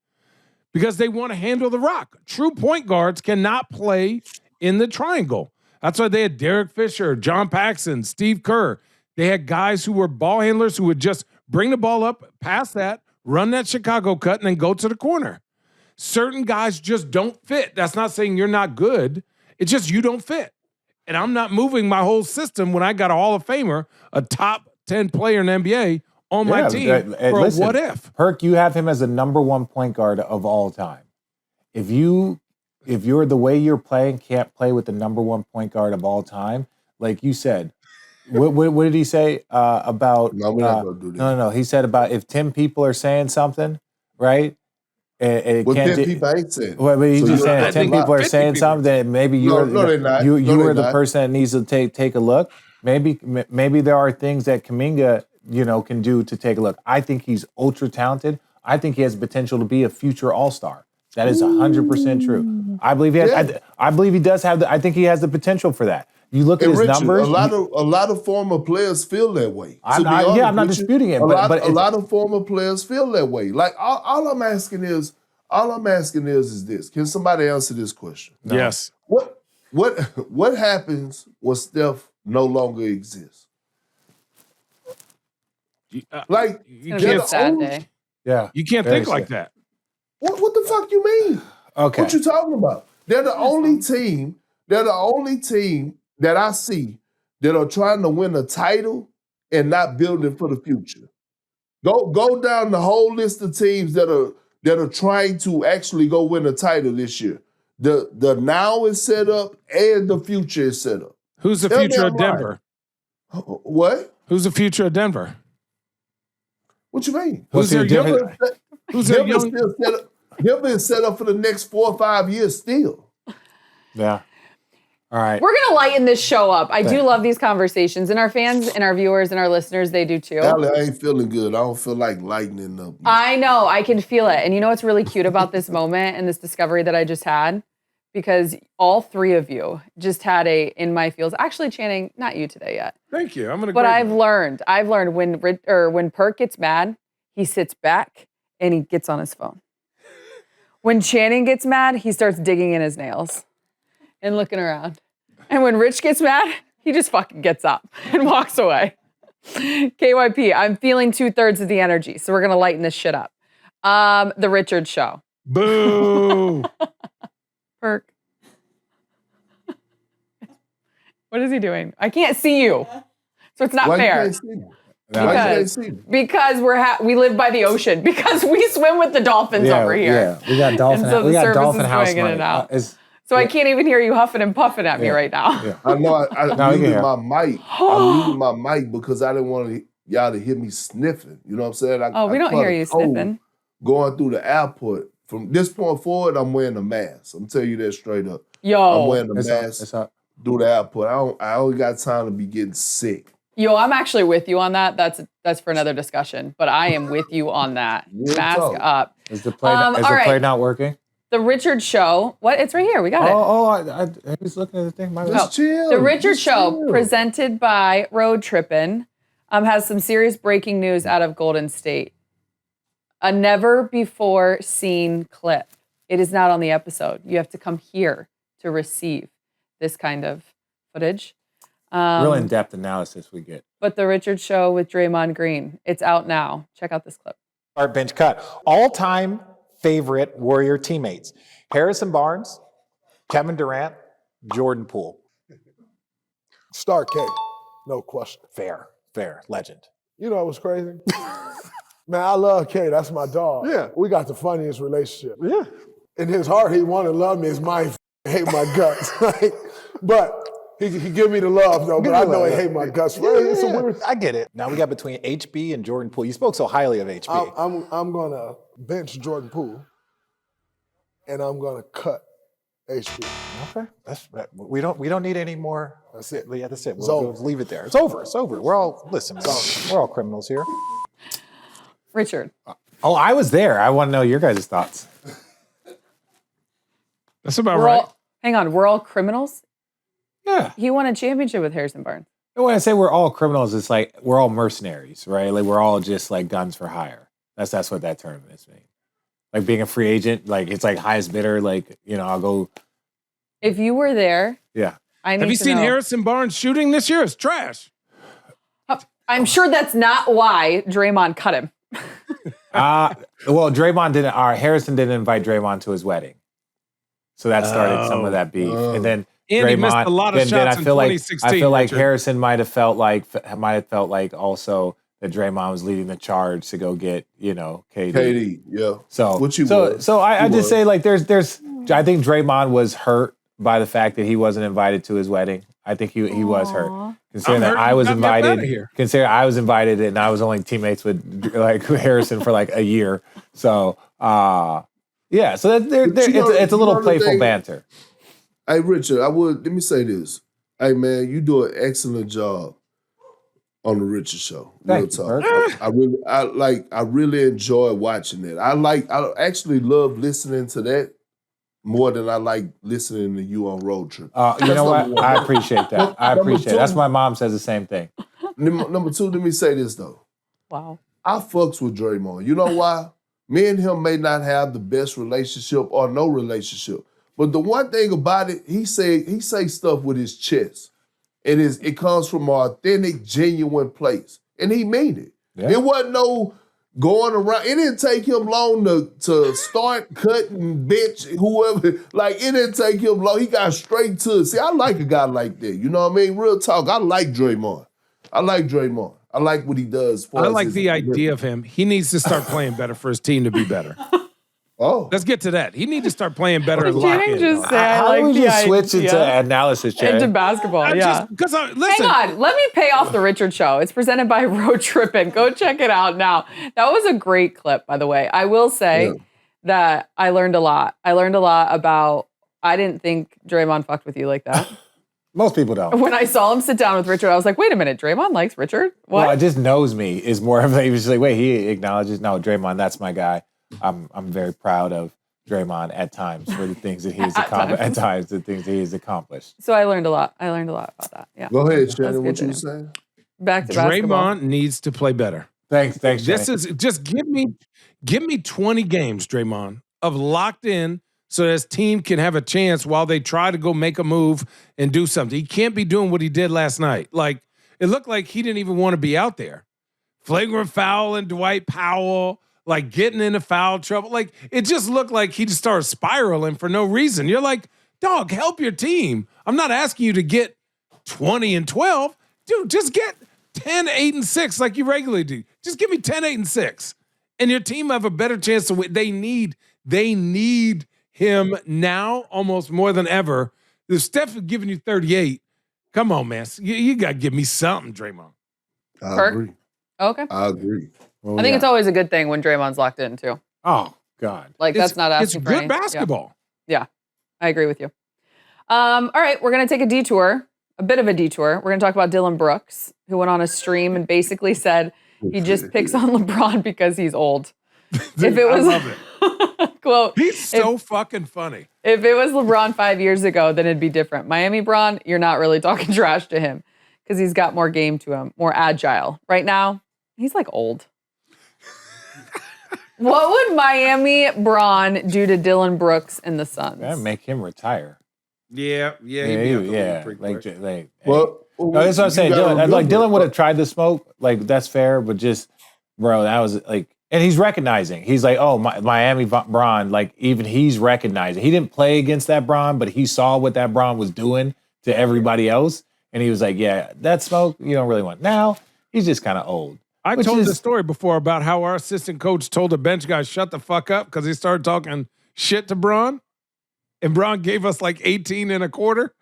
because they want to handle the rock. True point guards cannot play in the triangle. That's why they had Derek Fisher, John Paxson, Steve Kerr. They had guys who were ball handlers who would just bring the ball up, pass that, run that Chicago cut, and then go to the corner. Certain guys just don't fit. That's not saying you're not good. It's just you don't fit. And I'm not moving my whole system when I got a Hall of Famer, a top 10 player in the NBA, on my team for a what if. Perk, you have him as the number one point guard of all time. If you're the way you're playing can't play with the number one point guard of all time, like you said, what did he say about? No, we're not gonna do that. No. He said about if 10 people are saying something, right? And 10 people ain't saying. Well, but he's just saying 10 people are saying something that maybe you are the person that needs to take a look. Maybe there are things that Kuminga, can do to take a look. I think he's ultra talented. I think he has potential to be a future All-Star. That is 100% true. I believe he has. I believe he does have. I think he has the potential for that. You look at his numbers. A lot of former players feel that way. I'm not disputing it. But a lot of former players feel that way. Like all I'm asking is this: can somebody answer this question? No. Yes. What happens when Steph no longer exists? You can't sad day. Yeah, you can't think like that. What the fuck you mean? Okay, what you talking about? They're the only team. They're the only team that I see that are trying to win a title and not building for the future. Go down the whole list of teams that are trying to actually go win a title this year. The now is set up and the future is set up. Who's the future of Denver? What? Who's the future of Denver? What you mean? Who's their young? Who's their young? Denver is set up for the next 4 or 5 years still. Yeah. All right. We're going to lighten this show up. I do love these conversations. And our fans and our viewers and our listeners, they do too. Allie, I ain't feeling good. I don't feel like lightening up. I know. I can feel it. And you know what's really cute about this moment and this discovery that I just had? Because all three of you just had a in my feels. Actually, Channing, not you today yet. Thank you. I'm gonna. But I've learned when Perk gets mad, he sits back and he gets on his phone. When Channing gets mad, he starts digging in his nails and looking around. And when Rich gets mad, he just fucking gets up and walks away. KYP, I'm feeling 2/3 of the energy, so we're gonna lighten this shit up. The Richard Show. Boo. Perk. What is he doing? I can't see you, so it's not Why fair. You can't see me? Why you can't see me? Because we live by the ocean. Because we swim with the dolphins over here. Yeah, we got dolphin. And so we the got service dolphin is house going in money. and out. So I can't even hear you huffing and puffing at me right now. Yeah. I know I muted yeah. my mic. I muted my mic because I didn't want y'all to hear me sniffing. You know what I'm saying? We don't hear you sniffing. Going through the airport. From this point forward, I'm wearing a mask. I'm telling you that straight up. Yo. I'm wearing a mask through the airport. I only got time to be getting sick. Yo, I'm actually with you on that. That's for another discussion. But I am with you on that. Mask up. Is the play not working? The Richard Show. What? It's right here. We got it. I was looking at the thing. Just chill. The Richard Show, presented by Road Trippin, has some serious breaking news out of Golden State. A never-before-seen clip. It is not on the episode. You have to come here to receive this kind of footage. Real in-depth analysis we get. But the Richard Show with Draymond Green. It's out now. Check out this clip. Our bench cut. All-time favorite Warrior teammates. Harrison Barnes, Kevin Durant, Jordan Poole. Star K, no question. Fair, legend. You know what's crazy? Man, I love K. That's my dog. Yeah. We got the funniest relationship. Yeah. In his heart, he want to love me. His mind hate my guts. But he give me the love, though. But I know he hate my guts. It's a weird. I get it. Now we got between HB and Jordan Poole. You spoke so highly of HB. I'm going to bench Jordan Poole, and I'm going to cut HB. Okay. We don't need any more. That's it. Yeah, that's it. We'll leave it there. It's over. We're all we're all criminals here. Richard. Oh, I was there. I want to know your guys' thoughts. That's about right. Hang on. We're all criminals? Yeah. He won a championship with Harrison Barnes. And when I say we're all criminals, it's like we're all mercenaries, right? Like we're all just like guns for hire. That's what that term is mean. Like being a free agent, like it's like highest bidder. Like I'll go. If you were there, yeah. Have you seen Harrison Barnes shooting this year? It's trash. I'm sure that's not why Draymond cut him. Well, Draymond didn't. Harrison didn't invite Draymond to his wedding, so that started some of that beef. And then Andy Draymond missed a lot of shots in 2016. I feel like Richard. Harrison might have felt like also that Draymond was leading the charge to go get KD. KD, yeah. So I just say like there's I think Draymond was hurt by the fact that he wasn't invited to his wedding. I think he was hurt. Considering that I was invited and I was only teammates with like Harrison for like a year. So yeah, so it's a little playful banter. Hey Richard, let me say this. Hey man, you do an excellent job on the Richard Show. Real talk. I really enjoy watching it. I actually love listening to that more than I like listening to you on Road Trip. You know what? I appreciate that. I appreciate it. That's why my mom says the same thing. Number two, let me say this though. Wow. I fucks with Draymond. You know why? Me and him may not have the best relationship or no relationship. But the one thing about it, he say stuff with his chest. It comes from an authentic, genuine place. And he mean it. Yeah. It wasn't no going around. It didn't take him long to start cutting, bitch, whoever. Like, it didn't take him long. He got straight to it. See, I like a guy like that. You know what I mean? Real talk. I like Draymond. I like what he does. I like the idea of him. He needs to start playing better for his team to be better. Oh. Let's get to that. He need to start playing better and Did lock Channing in. just say I How like do we the just switch idea into analysis, Chad? into basketball? Yeah. Listen. Hang on, let me pay off the Richard Show. It's presented by Road Trippin. Go check it out now. That was a great clip, by the way. I will say that I learned a lot. I learned a lot about, I didn't think Draymond fucked with you like that. Most people don't. When I saw him sit down with Richard, I was like, wait a minute, Draymond likes Richard? What? Well, it just knows me is more of a, he was just like, wait, he acknowledges, no, Draymond, that's my guy. I'm very proud of Draymond at times for the things that he's accomplished. At times, the things that he's accomplished. So I learned a lot. I learned a lot about that. Yeah. Go ahead, That's Shannon. What good you to were know. saying? Back to basketball. Draymond needs to play better. Thanks. This Jenny. is just give me 20 games, Draymond, of locked in so his team can have a chance while they try to go make a move and do something. He can't be doing what he did last night. Like, it looked like he didn't even want to be out there. Flagrant foul and Dwight Powell, like getting into foul trouble. Like, it just looked like he just started spiraling for no reason. You're like, dog, help your team. I'm not asking you to get 20 and 12. Dude, just get 10, 8, and 6 like you regularly do. Just give me 10, 8, and 6. And your team have a better chance to win. They need him now almost more than ever. If Steph is giving you 38, come on, man. You got to give me something, Draymond. I Perk? agree. Okay. I agree. Well, I think it's always a good thing when Draymond's locked in, too. Oh, God. Like, that's not asking It's for good anything. basketball. Yeah, I agree with you. All right, we're going to take a detour, a bit of a detour. We're going to talk about Dylan Brooks, who went on a stream and basically said he just picks on LeBron because he's old. If it was, I love it. quote, He's so fucking funny. if it was LeBron 5 years ago, then it'd be different. Miami Bron, you're not really talking trash to him because he's got more game to him, more agile. Right now, he's like old. What would Miami Bron do to Dylan Brooks and the Suns? That'd make him retire. Yeah. Well, No, that's what I'm saying. you gotta Dylan, like remember- Dylan would have tried the smoke. Like that's fair, but just, bro, that was like, and he's recognizing. He's like, oh, Miami Bron. Like even he's recognizing. He didn't play against that Bron, but he saw what that Bron was doing to everybody else, and he was like, yeah, that smoke you don't really want. Now he's just kind of old. I Which told is- the story before about how our assistant coach told the bench guy, shut the fuck up, because he started talking shit to Bron. And Bron gave us like 18 and a quarter.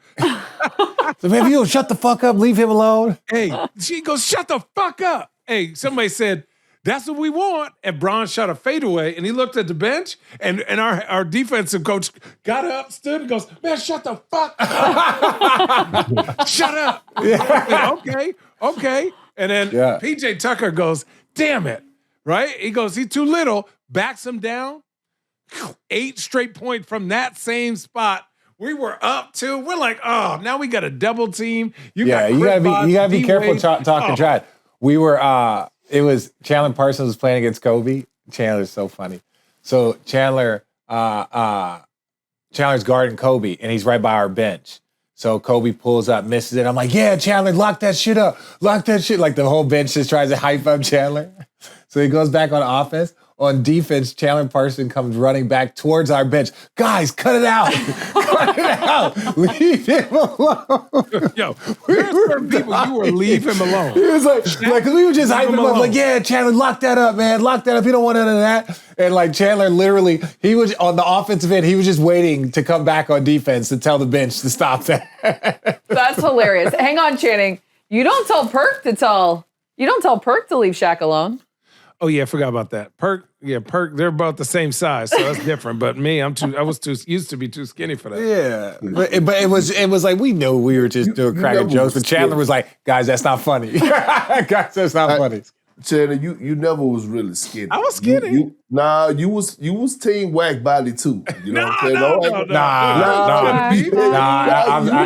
So maybe you'll shut the fuck up, leave him alone. Hey, she goes, shut the fuck up. Hey, somebody said, that's what we want. And Bron shot a fadeaway, and he looked at the bench, and our defensive coach got up, stood, and goes, man, shut the fuck up. Shut up. Okay. And then PJ Tucker goes, damn it, right? He goes, he's too little, backs him down. 8 straight points from that same spot. We were up 2. We're like, oh, now we got a double team. You gotta be careful talking trash. We were it was Chandler Parsons was playing against Kobe. Chandler's so funny. So Chandler's guarding Kobe, and he's right by our bench. So Kobe pulls up, misses it. I'm like, yeah, Chandler, lock that shit up. Lock that shit. Like the whole bench just tries to hype up Chandler. So he goes back on offense. On defense, Chandler Parsons comes running back towards our bench. Guys, cut it out. Cut it out. Leave him alone. Yo, there's certain people you will leave him alone. He was like, cause we were just hyping him up, like, yeah, Chandler, lock that up, man. Lock that up. You don't want none of that. And like Chandler literally, he was on the offensive end, he was just waiting to come back on defense to tell the bench to stop that. That's hilarious. Hang on, Channing. You don't tell Perk to leave Shaq alone. Oh yeah, I forgot about that. Perk, they're about the same size, so that's different. But me, I was too used to be too skinny for that. Yeah, but it was like we knew we were just doing cracking jokes, but Chandler was like, "Guys, that's not funny. Guys, that's not funny." Chandler, you never was really skinny. I was skinny. You was team whack body too. You know what I'm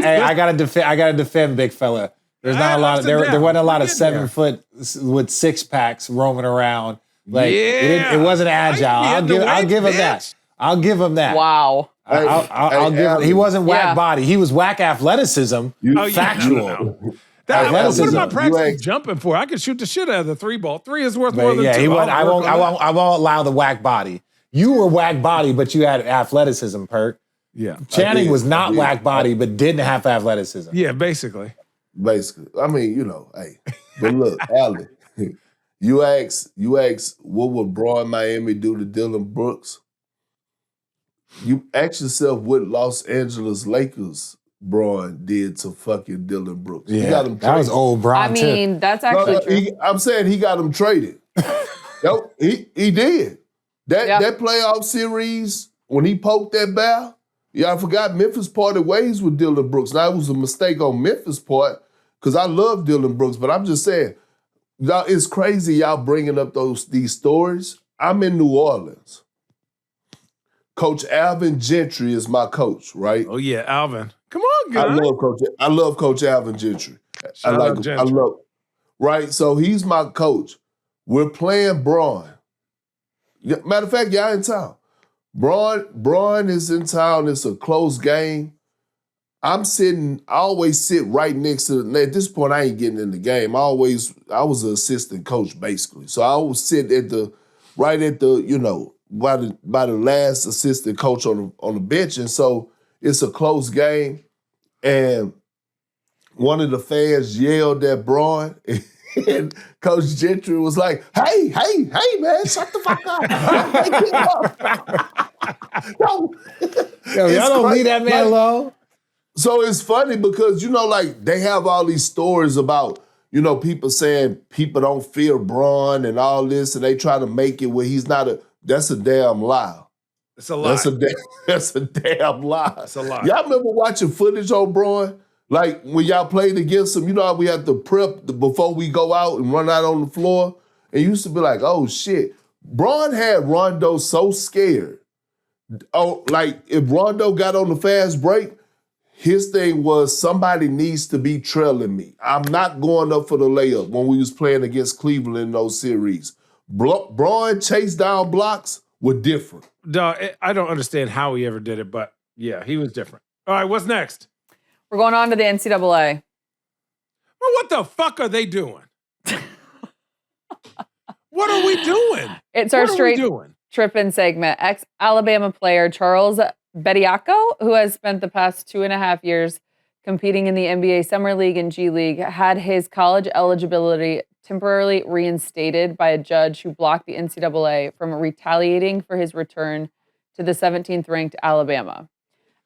saying? I gotta defend big fella. There's not a lot of there wasn't a lot of 7 foot with 6-packs roaming around. Like it wasn't agile. I'll give him that. I'll give him that. Wow. I'll give him. He wasn't whack body. He was whack athleticism. Factual. What am I practicing jumping for? I can shoot the shit out of the 3 ball. 3 is worth more than 2. I won't allow the whack body. You were whack body, but you had athleticism, Perk. Yeah. Channing was not whack body, but didn't have athleticism. Yeah, basically. I mean, hey. But look, Allie, you ask what would Bron Miami do to Dylan Brooks? You ask yourself what Los Angeles Lakers Bron did to fucking Dylan Brooks. He got him that was traded. old Bron I mean, that's actually true. I'm saying he got him traded. He did. That playoff series, when he poked that bear, I forgot Memphis parted ways with Dylan Brooks. Now, it was a mistake on Memphis' part because I love Dylan Brooks, but I'm just saying, y'all, it's crazy y'all bringing up these stories. I'm in New Orleans. Coach Alvin Gentry is my coach, right? Oh yeah, Alvin. Come on, guy. I love Coach Alvin Gentry. Shout out Gentry. I love, right? So he's my coach. We're playing Braun. Matter of fact, y'all in town. Braun is in town. It's a close game. I always sit right next to at this point, I ain't getting in the game. I was an assistant coach, basically. So I always sit right at the, by the last assistant coach on the bench. And so it's a close game. And one of the fans yelled at Braun, and Coach Gentry was like, hey, man, shut the fuck up. No. Yo, y'all don't leave that man alone. So it's funny because, they have all these stories about, people saying people don't fear Braun and all this, and they try to make it where he's not that's a damn lie. It's a lie. That's a damn lie. It's a lie. Y'all remember watching footage on Braun? Like when y'all played against him, how we had to prep before we go out and run out on the floor? It used to be like, oh shit. Braun had Rondo so scared. Oh, like if Rondo got on the fast break, his thing was somebody needs to be trailing me. I'm not going up for the layup when we was playing against Cleveland in those series. Braun chase down blocks were different. No, I don't understand how he ever did it, but yeah, he was different. All right, what's next? We're going on to the NCAA. Well, what the fuck are they doing? What are we doing? It's our straight trippin' segment. Ex-Alabama player Charles Bediako, who has spent the past 2.5 years competing in the NBA Summer League and G League, had his college eligibility temporarily reinstated by a judge who blocked the NCAA from retaliating for his return to the 17th ranked Alabama.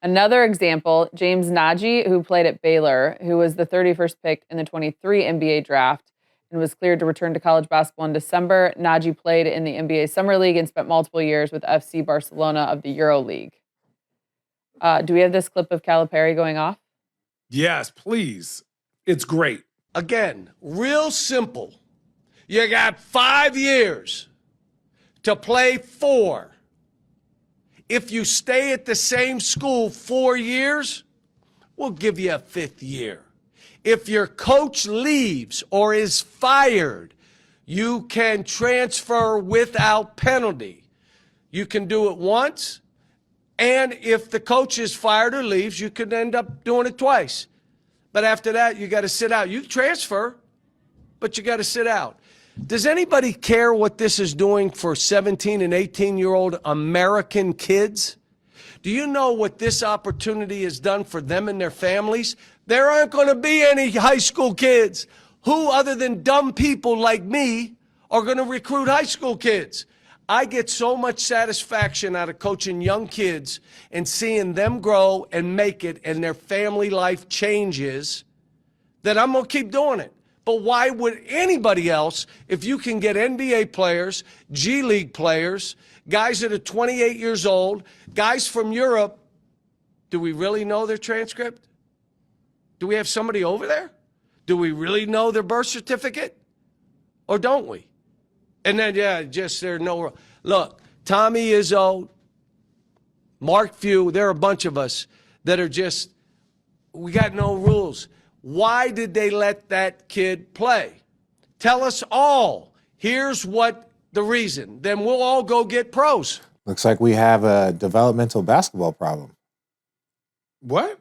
Another example, James Nagy, who played at Baylor, who was the 31st pick in the 23 NBA draft and was cleared to return to college basketball in December. Nagy played in the NBA Summer League and spent multiple years with FC Barcelona of the Euro League. Do we have this clip of Calipari going off? Yes, please. It's great. Again, real simple. You got 5 years to play 4. If you stay at the same school 4 years, we'll give you a 5th year. If your coach leaves or is fired, you can transfer without penalty. You can do it once, and if the coach is fired or leaves, you could end up doing it twice. But after that, you got to sit out. You transfer, but you got to sit out. Does anybody care what this is doing for 17 and 18-year-old American kids? Do you know what this opportunity has done for them and their families? There aren't going to be any high school kids. Who, other than dumb people like me, are going to recruit high school kids? I get so much satisfaction out of coaching young kids and seeing them grow and make it and their family life changes that I'm going to keep doing it. But why would anybody else, if you can get NBA players, G League players, guys that are 28 years old, guys from Europe, do we really know their transcript? Do we have somebody over there? Do we really know their birth certificate? Or don't we? And then, there's no... Look, Tommy Izzo, Mark Few, there are a bunch of us that are just... We got no rules. Why did they let that kid play? Tell us all. Here's what the reason. Then we'll all go get pros. Looks like we have a developmental basketball problem. What?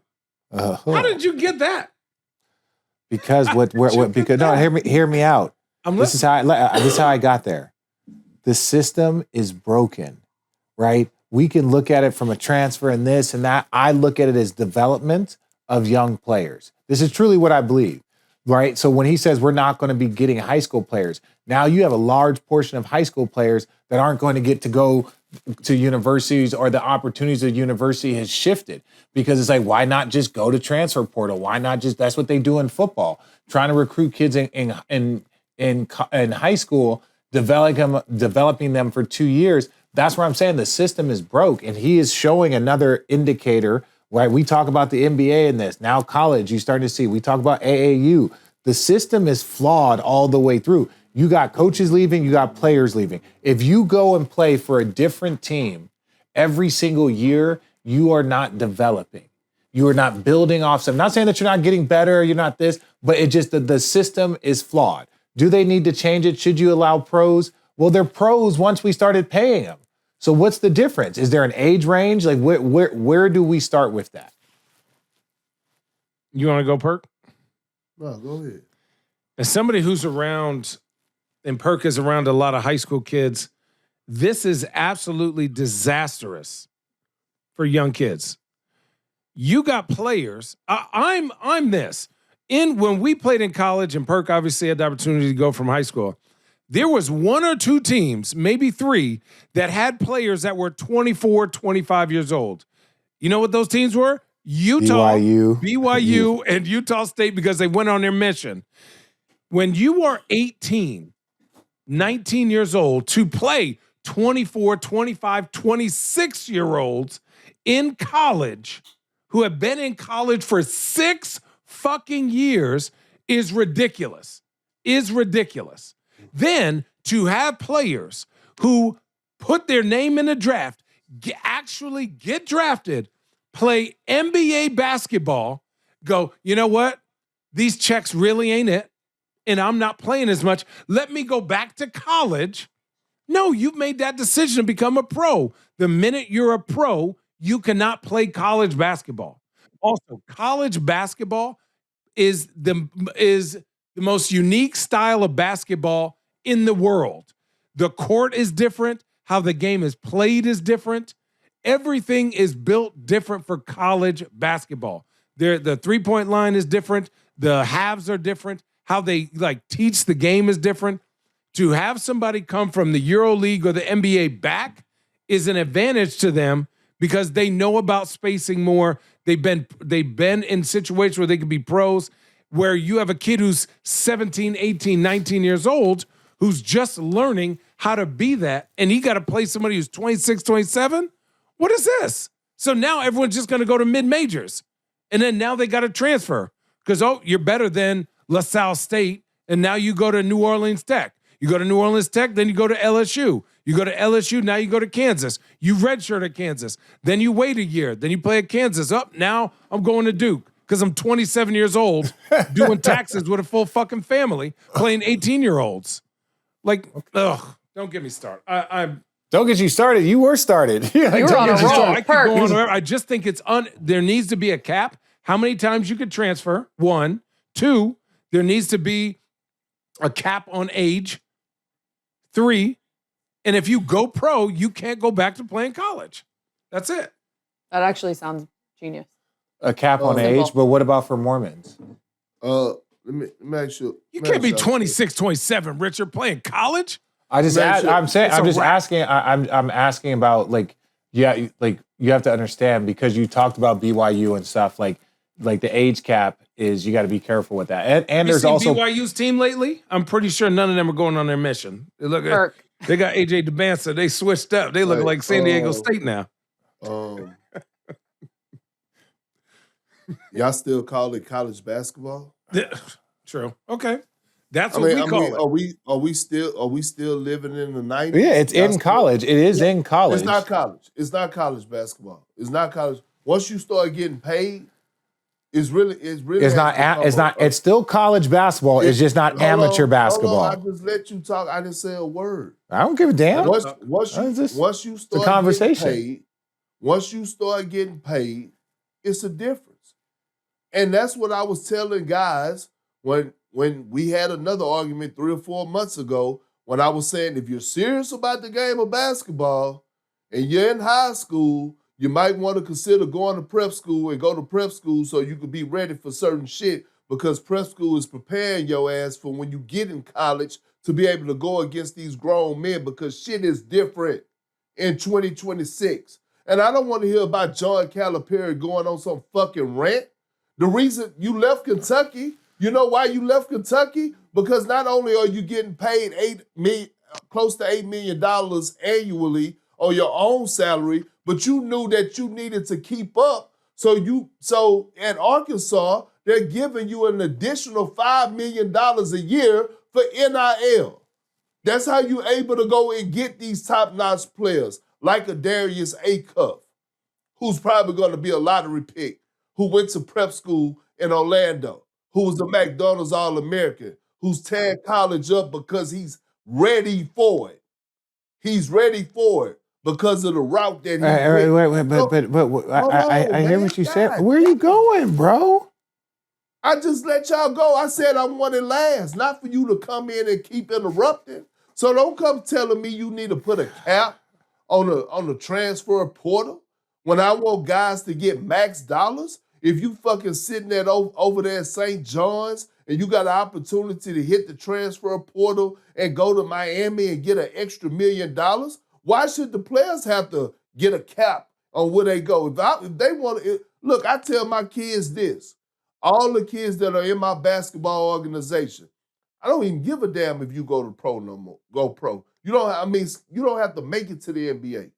How did you get that? Because hear me out. This is how I got there. The system is broken, right? We can look at it from a transfer and this and that. I look at it as development of young players. This is truly what I believe, right? So when he says we're not going to be getting high school players, Now you have a large portion of high school players that aren't going to get to go to universities, or the opportunities of university has shifted because it's like, why not just go to transfer portal? Why not just, that's what they do in football, trying to recruit kids in high school, developing them for 2 years. That's where I'm saying the system is broke, and he is showing another indicator. Right? We talk about the NBA in this. Now college, you starting to see. We talk about AAU. The system is flawed all the way through. You got coaches leaving, you got players leaving. If you go and play for a different team every single year, you are not developing. You are not building off. I'm not saying that you're not getting better, you're not this, but it just, the system is flawed. Do they need to change it? Should you allow pros? Well, they're pros once we started paying them. So what's the difference? Is there an age range? Like where do we start with that? You want to go, Perk? No, go ahead. As somebody who's around, and Perk is around a lot of high school kids, this is absolutely disastrous for young kids. You got players. I'm this. When we played in college, and Perk obviously had the opportunity to go from high school, there was 1 or 2 teams, maybe 3, that had players that were 24, 25 years old. You know what those teams were? Utah, BYU, and Utah State, because they went on their mission. When you are 18, 19 years old, to play 24, 25, 26-year-olds in college who have been in college for 6 fucking years is ridiculous. Then to have players who put their name in the draft, actually get drafted, play NBA basketball, go, you know what? These checks really ain't it, and I'm not playing as much. Let me go back to college. No, you've made that decision to become a pro. The minute you're a pro, you cannot play college basketball. Also, college basketball is the most unique style of basketball in the world. The court is different. How the game is played is different. Everything is built different for college basketball. The three-point line is different. The halves are different. How they teach the game is different. To have somebody come from the EuroLeague or the NBA back is an advantage to them because they know about spacing more. They've been in situations where they could be pros, where you have a kid who's 17, 18, 19 years old who's just learning how to be that, and he got to play somebody who's 26, 27? What is this? So now everyone's just going to go to mid-majors, and then now they got to transfer because, you're better than LaSalle State, and now you go to New Orleans Tech. You go to New Orleans Tech, then you go to LSU. You go to LSU, now you go to Kansas. You redshirt at Kansas. Then you wait a year. Then you play at Kansas. Now I'm going to Duke because I'm 27 years old doing taxes with a full fucking family playing 18-year-olds. Don't get me started. Don't get you started. You were started. You were on a roll. I keep going wherever. I just think there needs to be a cap. How many times you could transfer? 1. 2, there needs to be a cap on age. 3, and if you go pro, you can't go back to playing college. That's it. That actually sounds genius. A cap on age, but what about for Mormons? Let me make sure. You can't be 26, 27, Richard, playing college. I'm asking about you have to understand, because you talked about BYU and stuff, like the age cap is, you got to be careful with that. And there's also BYU's team lately. I'm pretty sure none of them are going on their mission. They got AJ DeBansa. They switched up. They look like San Diego State now. Y'all still call it college basketball? Yeah, true. Okay. That's what we call it. Are we still living in the 90s? Yeah, it's in college. It is in college. It's not college. It's not college basketball. It's not college. Once you start getting paid, it's still college basketball. It's just not amateur basketball. I just let you talk. I didn't say a word. I don't give a damn. Once you start getting paid, it's a difference. And that's what I was telling guys when we had another argument 3 or 4 months ago, when I was saying, if you're serious about the game of basketball and you're in high school, you might want to consider going to prep school and go to prep school so you could be ready for certain shit, because prep school is preparing your ass for when you get in college to be able to go against these grown men because shit is different in 2026. And I don't want to hear about John Calipari going on some fucking rant. The reason you left Kentucky, you know why you left Kentucky? Because not only are you getting paid close to $8 million annually on your own salary, but you knew that you needed to keep up. So at Arkansas, they're giving you an additional $5 million a year for NIL. That's how you're able to go and get these top-notch players like a Darius Acuff, who's probably going to be a lottery pick, who went to prep school in Orlando, who was the McDonald's All-American, who's tearing college up because he's ready for it. He's ready for it because of the route that he Wait, I hear what you said. Where are you going, bro? I just let y'all go. I said I wanted last, not for you to come in and keep interrupting. So don't come telling me you need to put a cap on the transfer portal when I want guys to get max dollars. If you fucking sitting there over there at St. John's and you got an opportunity to hit the transfer portal and go to Miami and get an extra $1 million, why should the players have to get a cap on where they go? If they want to, look, I tell my kids this. All the kids that are in my basketball organization, I don't even give a damn if you go to pro no more. Go pro. You don't have to make it to the NBA.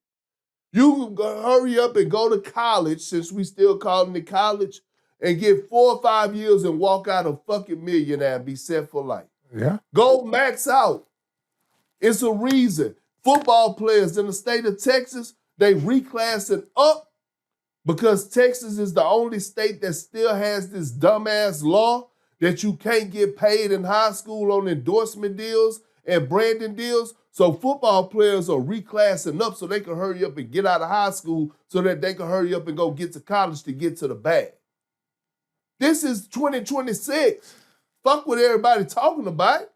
You can hurry up and go to college, since we still calling it college, and get 4 or 5 years and walk out a fucking millionaire and be set for life. Yeah. Go max out. It's a reason. Football players in the state of Texas, they reclassing up because Texas is the only state that still has this dumbass law that you can't get paid in high school on endorsement deals and branding deals. So football players are reclassing up so they can hurry up and get out of high school so that they can hurry up and go get to college to get to the bag. This is 2026. Fuck what everybody talking about.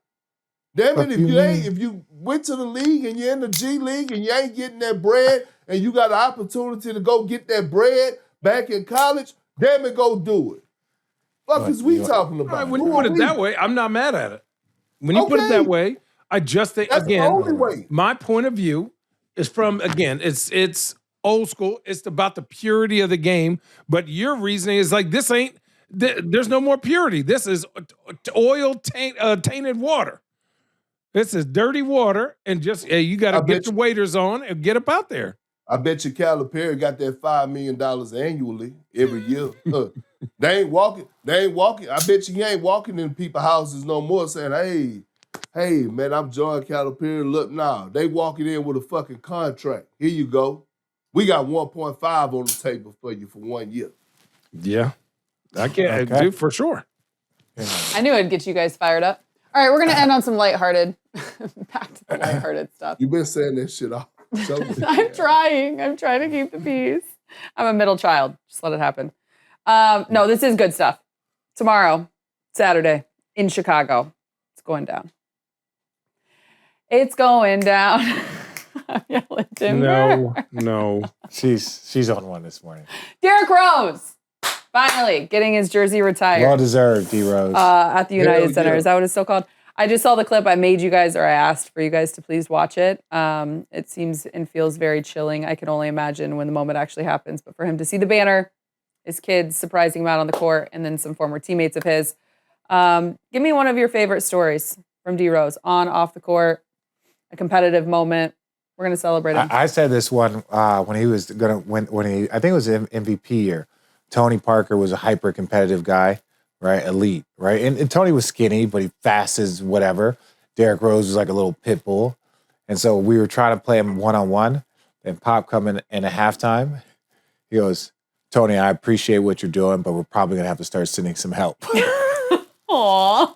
Damn it, if you went to the league and you're in the G League and you ain't getting that bread and you got an opportunity to go get that bread back in college, damn it, go do it. Fuck is we talking about? When you put it that way, I'm not mad at it. When you put it that way, I just think, that's again, the only way. My point of view is from, again, it's old school. It's about the purity of the game. But your reasoning is like, there's no more purity. This is tainted water. This is dirty water, and just you got to get your waders on and get up out there. I bet you Calipari got that $5 million annually every year. They ain't walking. I bet you he ain't walking in people's houses no more saying, hey, man, I'm John Calipari. Look now. They walking in with a fucking contract. Here you go. We got 1.5 on the table for you for 1 year. Yeah. I can't do for sure. I knew I'd get you guys fired up. All right, we're going to end on some lighthearted, back to the lighthearted stuff. You've been saying that shit off. I'm trying to keep the peace. I'm a middle child. Just let it happen. No, this is good stuff. Tomorrow, Saturday, in Chicago, it's going down. It's going down. I'm yelling timber. No. She's on one this morning. Derrick Rose, finally getting his jersey retired. Well deserved, D Rose. At the United Center. Is that what it's still called? I just saw the clip. I asked for you guys to please watch it. It seems and feels very chilling. I can only imagine when the moment actually happens. But for him to see the banner, his kids surprising him out on the court, and then some former teammates of his. Give me one of your favorite stories from D Rose, on, off the court, a competitive moment. We're going to celebrate him. I said this one when he was going to win, I think it was MVP year. Tony Parker was a hyper-competitive guy. Right, elite, right? And Tony was skinny, but he fast as whatever. Derrick Rose was like a little pit bull. And so we were trying to play him one-on-one. And Pop coming in at halftime. He goes, Tony, I appreciate what you're doing, but we're probably going to have to start sending some help. Aww.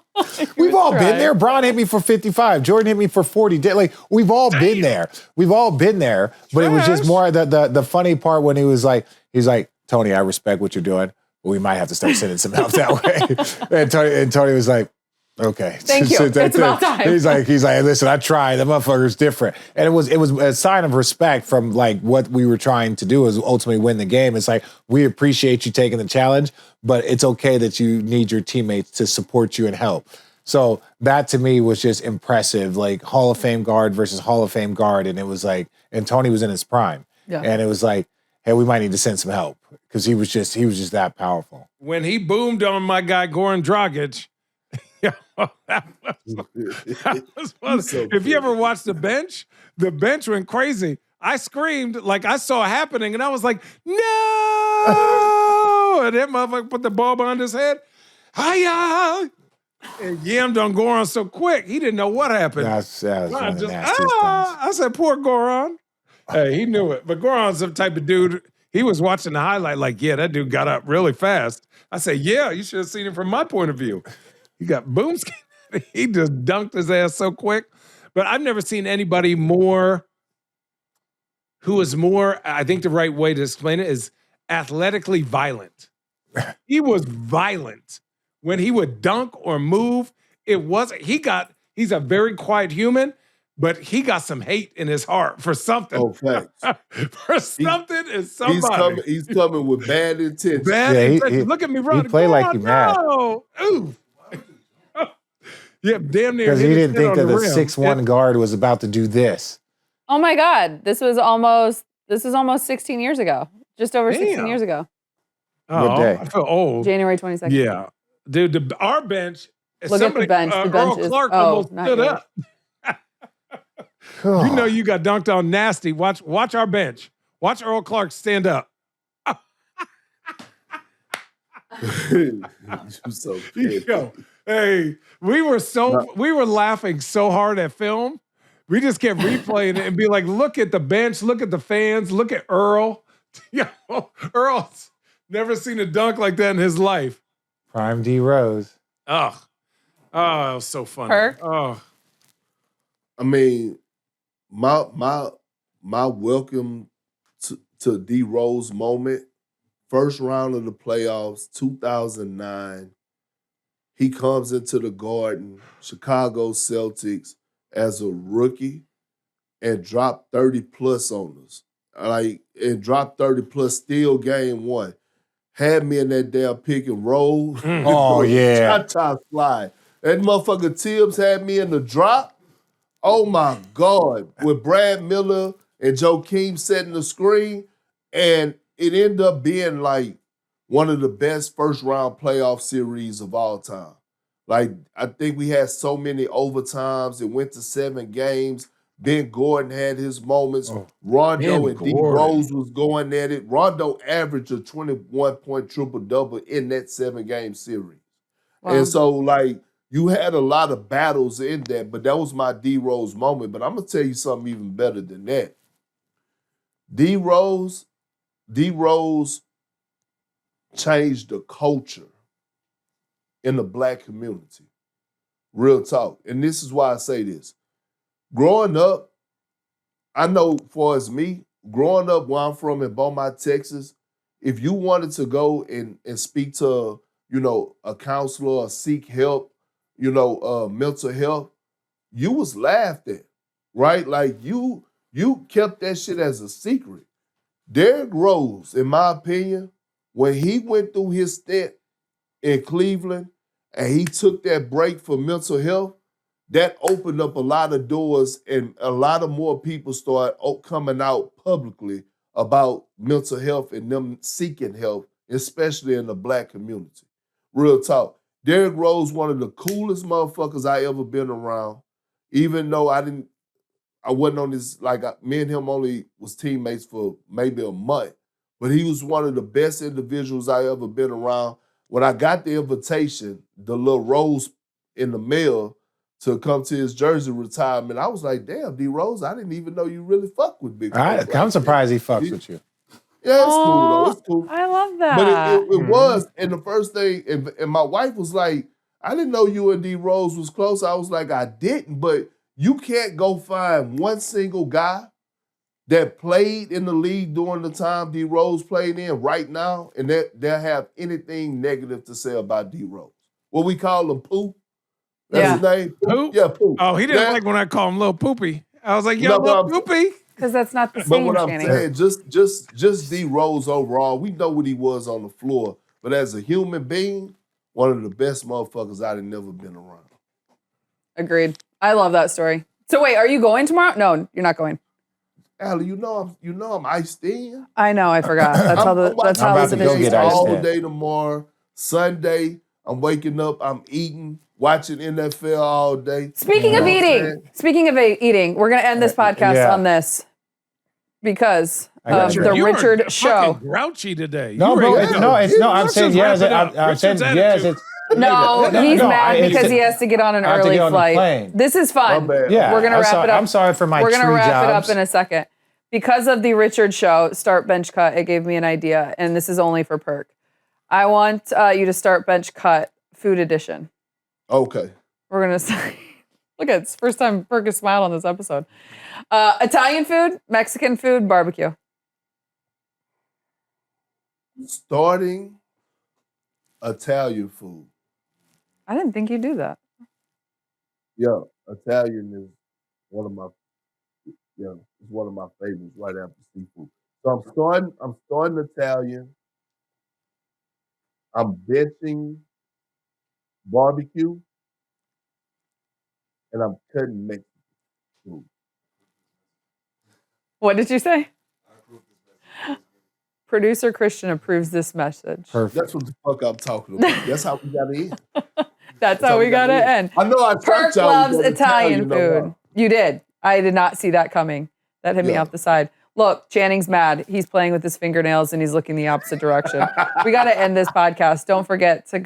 We've all been there. Bron hit me for 55. Jordan hit me for 40. Like, we've all been there. We've all been there. But it was just more the funny part when he's like, Tony, I respect what you're doing. We might have to start sending some help that way. And Tony was like, okay. Thank you. It's about time. He's like, listen, I tried. The motherfucker's different. And it was a sign of respect from like what we were trying to do is ultimately win the game. It's like, we appreciate you taking the challenge, but it's okay that you need your teammates to support you and help. So that to me was just impressive, like Hall of Fame guard versus Hall of Fame guard. And it was like, and Tony was in his prime. Yeah. And it was like, hey, we might need to send some help because he was just that powerful. When he boomed on my guy Goran Dragic, that was fun. So If you ever watched the bench went crazy. I screamed like I saw it happening, and I was like, no! And that motherfucker put the ball behind his head. Hiya! And yammed on Goran so quick, he didn't know what happened. That's one of the Just, nastiest things. I said, poor Goran. Hey, he knew it. But Goran's the type of dude, he was watching the highlight like, yeah, that dude got up really fast. I said, yeah, you should have seen it from my point of view. He got boom. He just dunked his ass so quick. But I've never seen anybody who was more, I think the right way to explain it is athletically violent. He was violent. When he would dunk or move, he's a very quiet human, but he got some hate in his heart for something. Oh, facts. For something and somebody. He's coming with bad intentions. Bad intentions. Look at me running. He played like he mad. No. Ooh. Yeah, damn near. Because he hit his didn't head think on that the rim. 6'1" guard was about to do this. Oh my God. This is almost 16 years ago. Just over 16 Damn. years ago. Oh, What day? I feel old. January 22nd. Yeah. Dude, our bench. Look at the bench. The bench Earl is- Clark oh, almost not stood yours. up. You know you got dunked on nasty. Watch our bench. Watch Earl Clark stand up. You're so Yo, hey, we were laughing so hard at film. We just kept replaying it and be like, look at the bench, look at the fans, look at Earl. Yo, Earl's never seen a dunk like that in his life. Prime D Rose. Oh, it was so funny. Perk? Oh, I mean, my welcome to D Rose moment. First round of the playoffs, 2009. He comes into the Garden, Chicago Celtics, as a rookie and dropped 30 plus on us. And dropped 30 plus, still game one. Had me in that damn pick and roll. Oh, yeah. Cha-cha slide. That motherfucker Tibbs had me in the drop. Oh my God. With Brad Miller and Joe Keem setting the screen. And it ended up being like one of the best first round playoff series of all time. Like, I think we had so many overtimes. It went to 7 games. Ben Gordon had his moments. Rondo Ben and D Gordon. Rose was going at it. Rondo averaged a 21-point triple-double in that 7-game series. Wow. And so, like, you had a lot of battles in that, but that was my D Rose moment. But I'm going to tell you something even better than that. D Rose changed the culture in the black community. Real talk. And this is why I say this. Growing up, I know for as me, growing up where I'm from in Beaumont, Texas, if you wanted to go and speak to, a counselor or seek help, mental health, you was laughed at, right? Like you kept that shit as a secret. Derrick Rose, in my opinion, when he went through his stint in Cleveland and he took that break for mental health, that opened up a lot of doors and a lot of more people started coming out publicly about mental health and them seeking help, especially in the black community. Real talk. Derrick Rose, one of the coolest motherfuckers I ever been around, even though I wasn't on this, me and him only was teammates for maybe a month, but he was one of the best individuals I ever been around. When I got the invitation, the little rose in the mail to come to his jersey retirement, I was like, damn, D Rose, I didn't even know you really fuck with Big Rose. I'm surprised he fucks with you. Yeah, it's cool though. It's cool. I love that. But it was, and the first thing, and my wife was like, I didn't know you and D Rose was close. I was like, I didn't, but you can't go find one single guy that played in the league during the time D Rose played in right now, and they'll have anything negative to say about D Rose. What we call him, Pooh. That's his name. Poop? Yeah, Pooh. Oh, he didn't Yeah. like when I call him Lil Poopy. I was like, yo, No, Lil but Poopy. Because that's not the But same, what I'm Channing. saying, just D Rose overall, we know what he was on the floor, but as a human being, one of the best motherfuckers I'd have never been around. Agreed. I love that story. So wait, are you going tomorrow? No, you're not going. Allie, you know I'm iced in. I know, I forgot. That's how I'm this about to go edition get iced all in. day tomorrow. Sunday, I'm waking up, I'm eating, watching NFL all day. Speaking of eating, we're gonna end this podcast on this because of the You are Richard Show. fucking grouchy today. No, You bro. ready to go? No, I'm Let's saying just yes. wrap it up. I'm saying Richard's yes. attitude. It's, No, he's mad it's- because he has to get on an I have to early get on the flight. plane. This is fun. My bad. Yeah, We're gonna wrap it up. I'm sorry for my We're gonna tree wrap it jobs. up in a second. Because of the Richard Show, start bench cut, it gave me an idea, and this is only for Perk. I want you to start bench cut food edition. Okay. We're gonna say, look at it's the first time Perk has smiled on this episode. Italian food, Mexican food, barbecue. Starting Italian food. I didn't think you'd do that. Yeah, Italian is one of my it's one of my favorites right after seafood. So I'm starting Italian. I'm benching barbecue, and I'm cutting Mexican food. What did you say? Producer Christian approves this message. Perfect. That's what the fuck I'm talking about. That's how we got to end. That's how we gotta end. I know I Perk told y'all loves we got Italian no food. You did. I did not see that coming. That hit me Yeah. off the side. Look, Channing's mad. He's playing with his fingernails and he's looking the opposite direction. We got to end this podcast. Don't forget to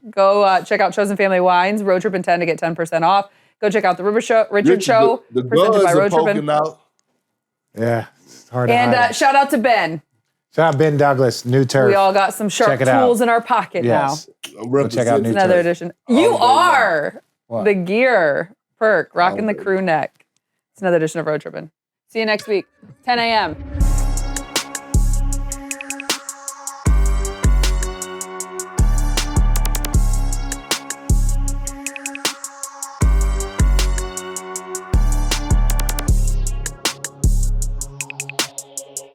go check out Chosen Family Wines, Road Trippin 10 to get 10% off. Go check out the Richard Show, The presented guns by are Road poking Trippin. out. Yeah, it's hard to hide. And shout out to Ben. Shout out Ben Douglas, New Turf. We all got some sharp Check it out. tools in our pocket Yes. I'm Go check out representing. New now. Another Turf. edition. You day are What? the gear. Perk, rocking All the day crew neck. It's another edition of Road Trippin. See you next week, 10 a.m.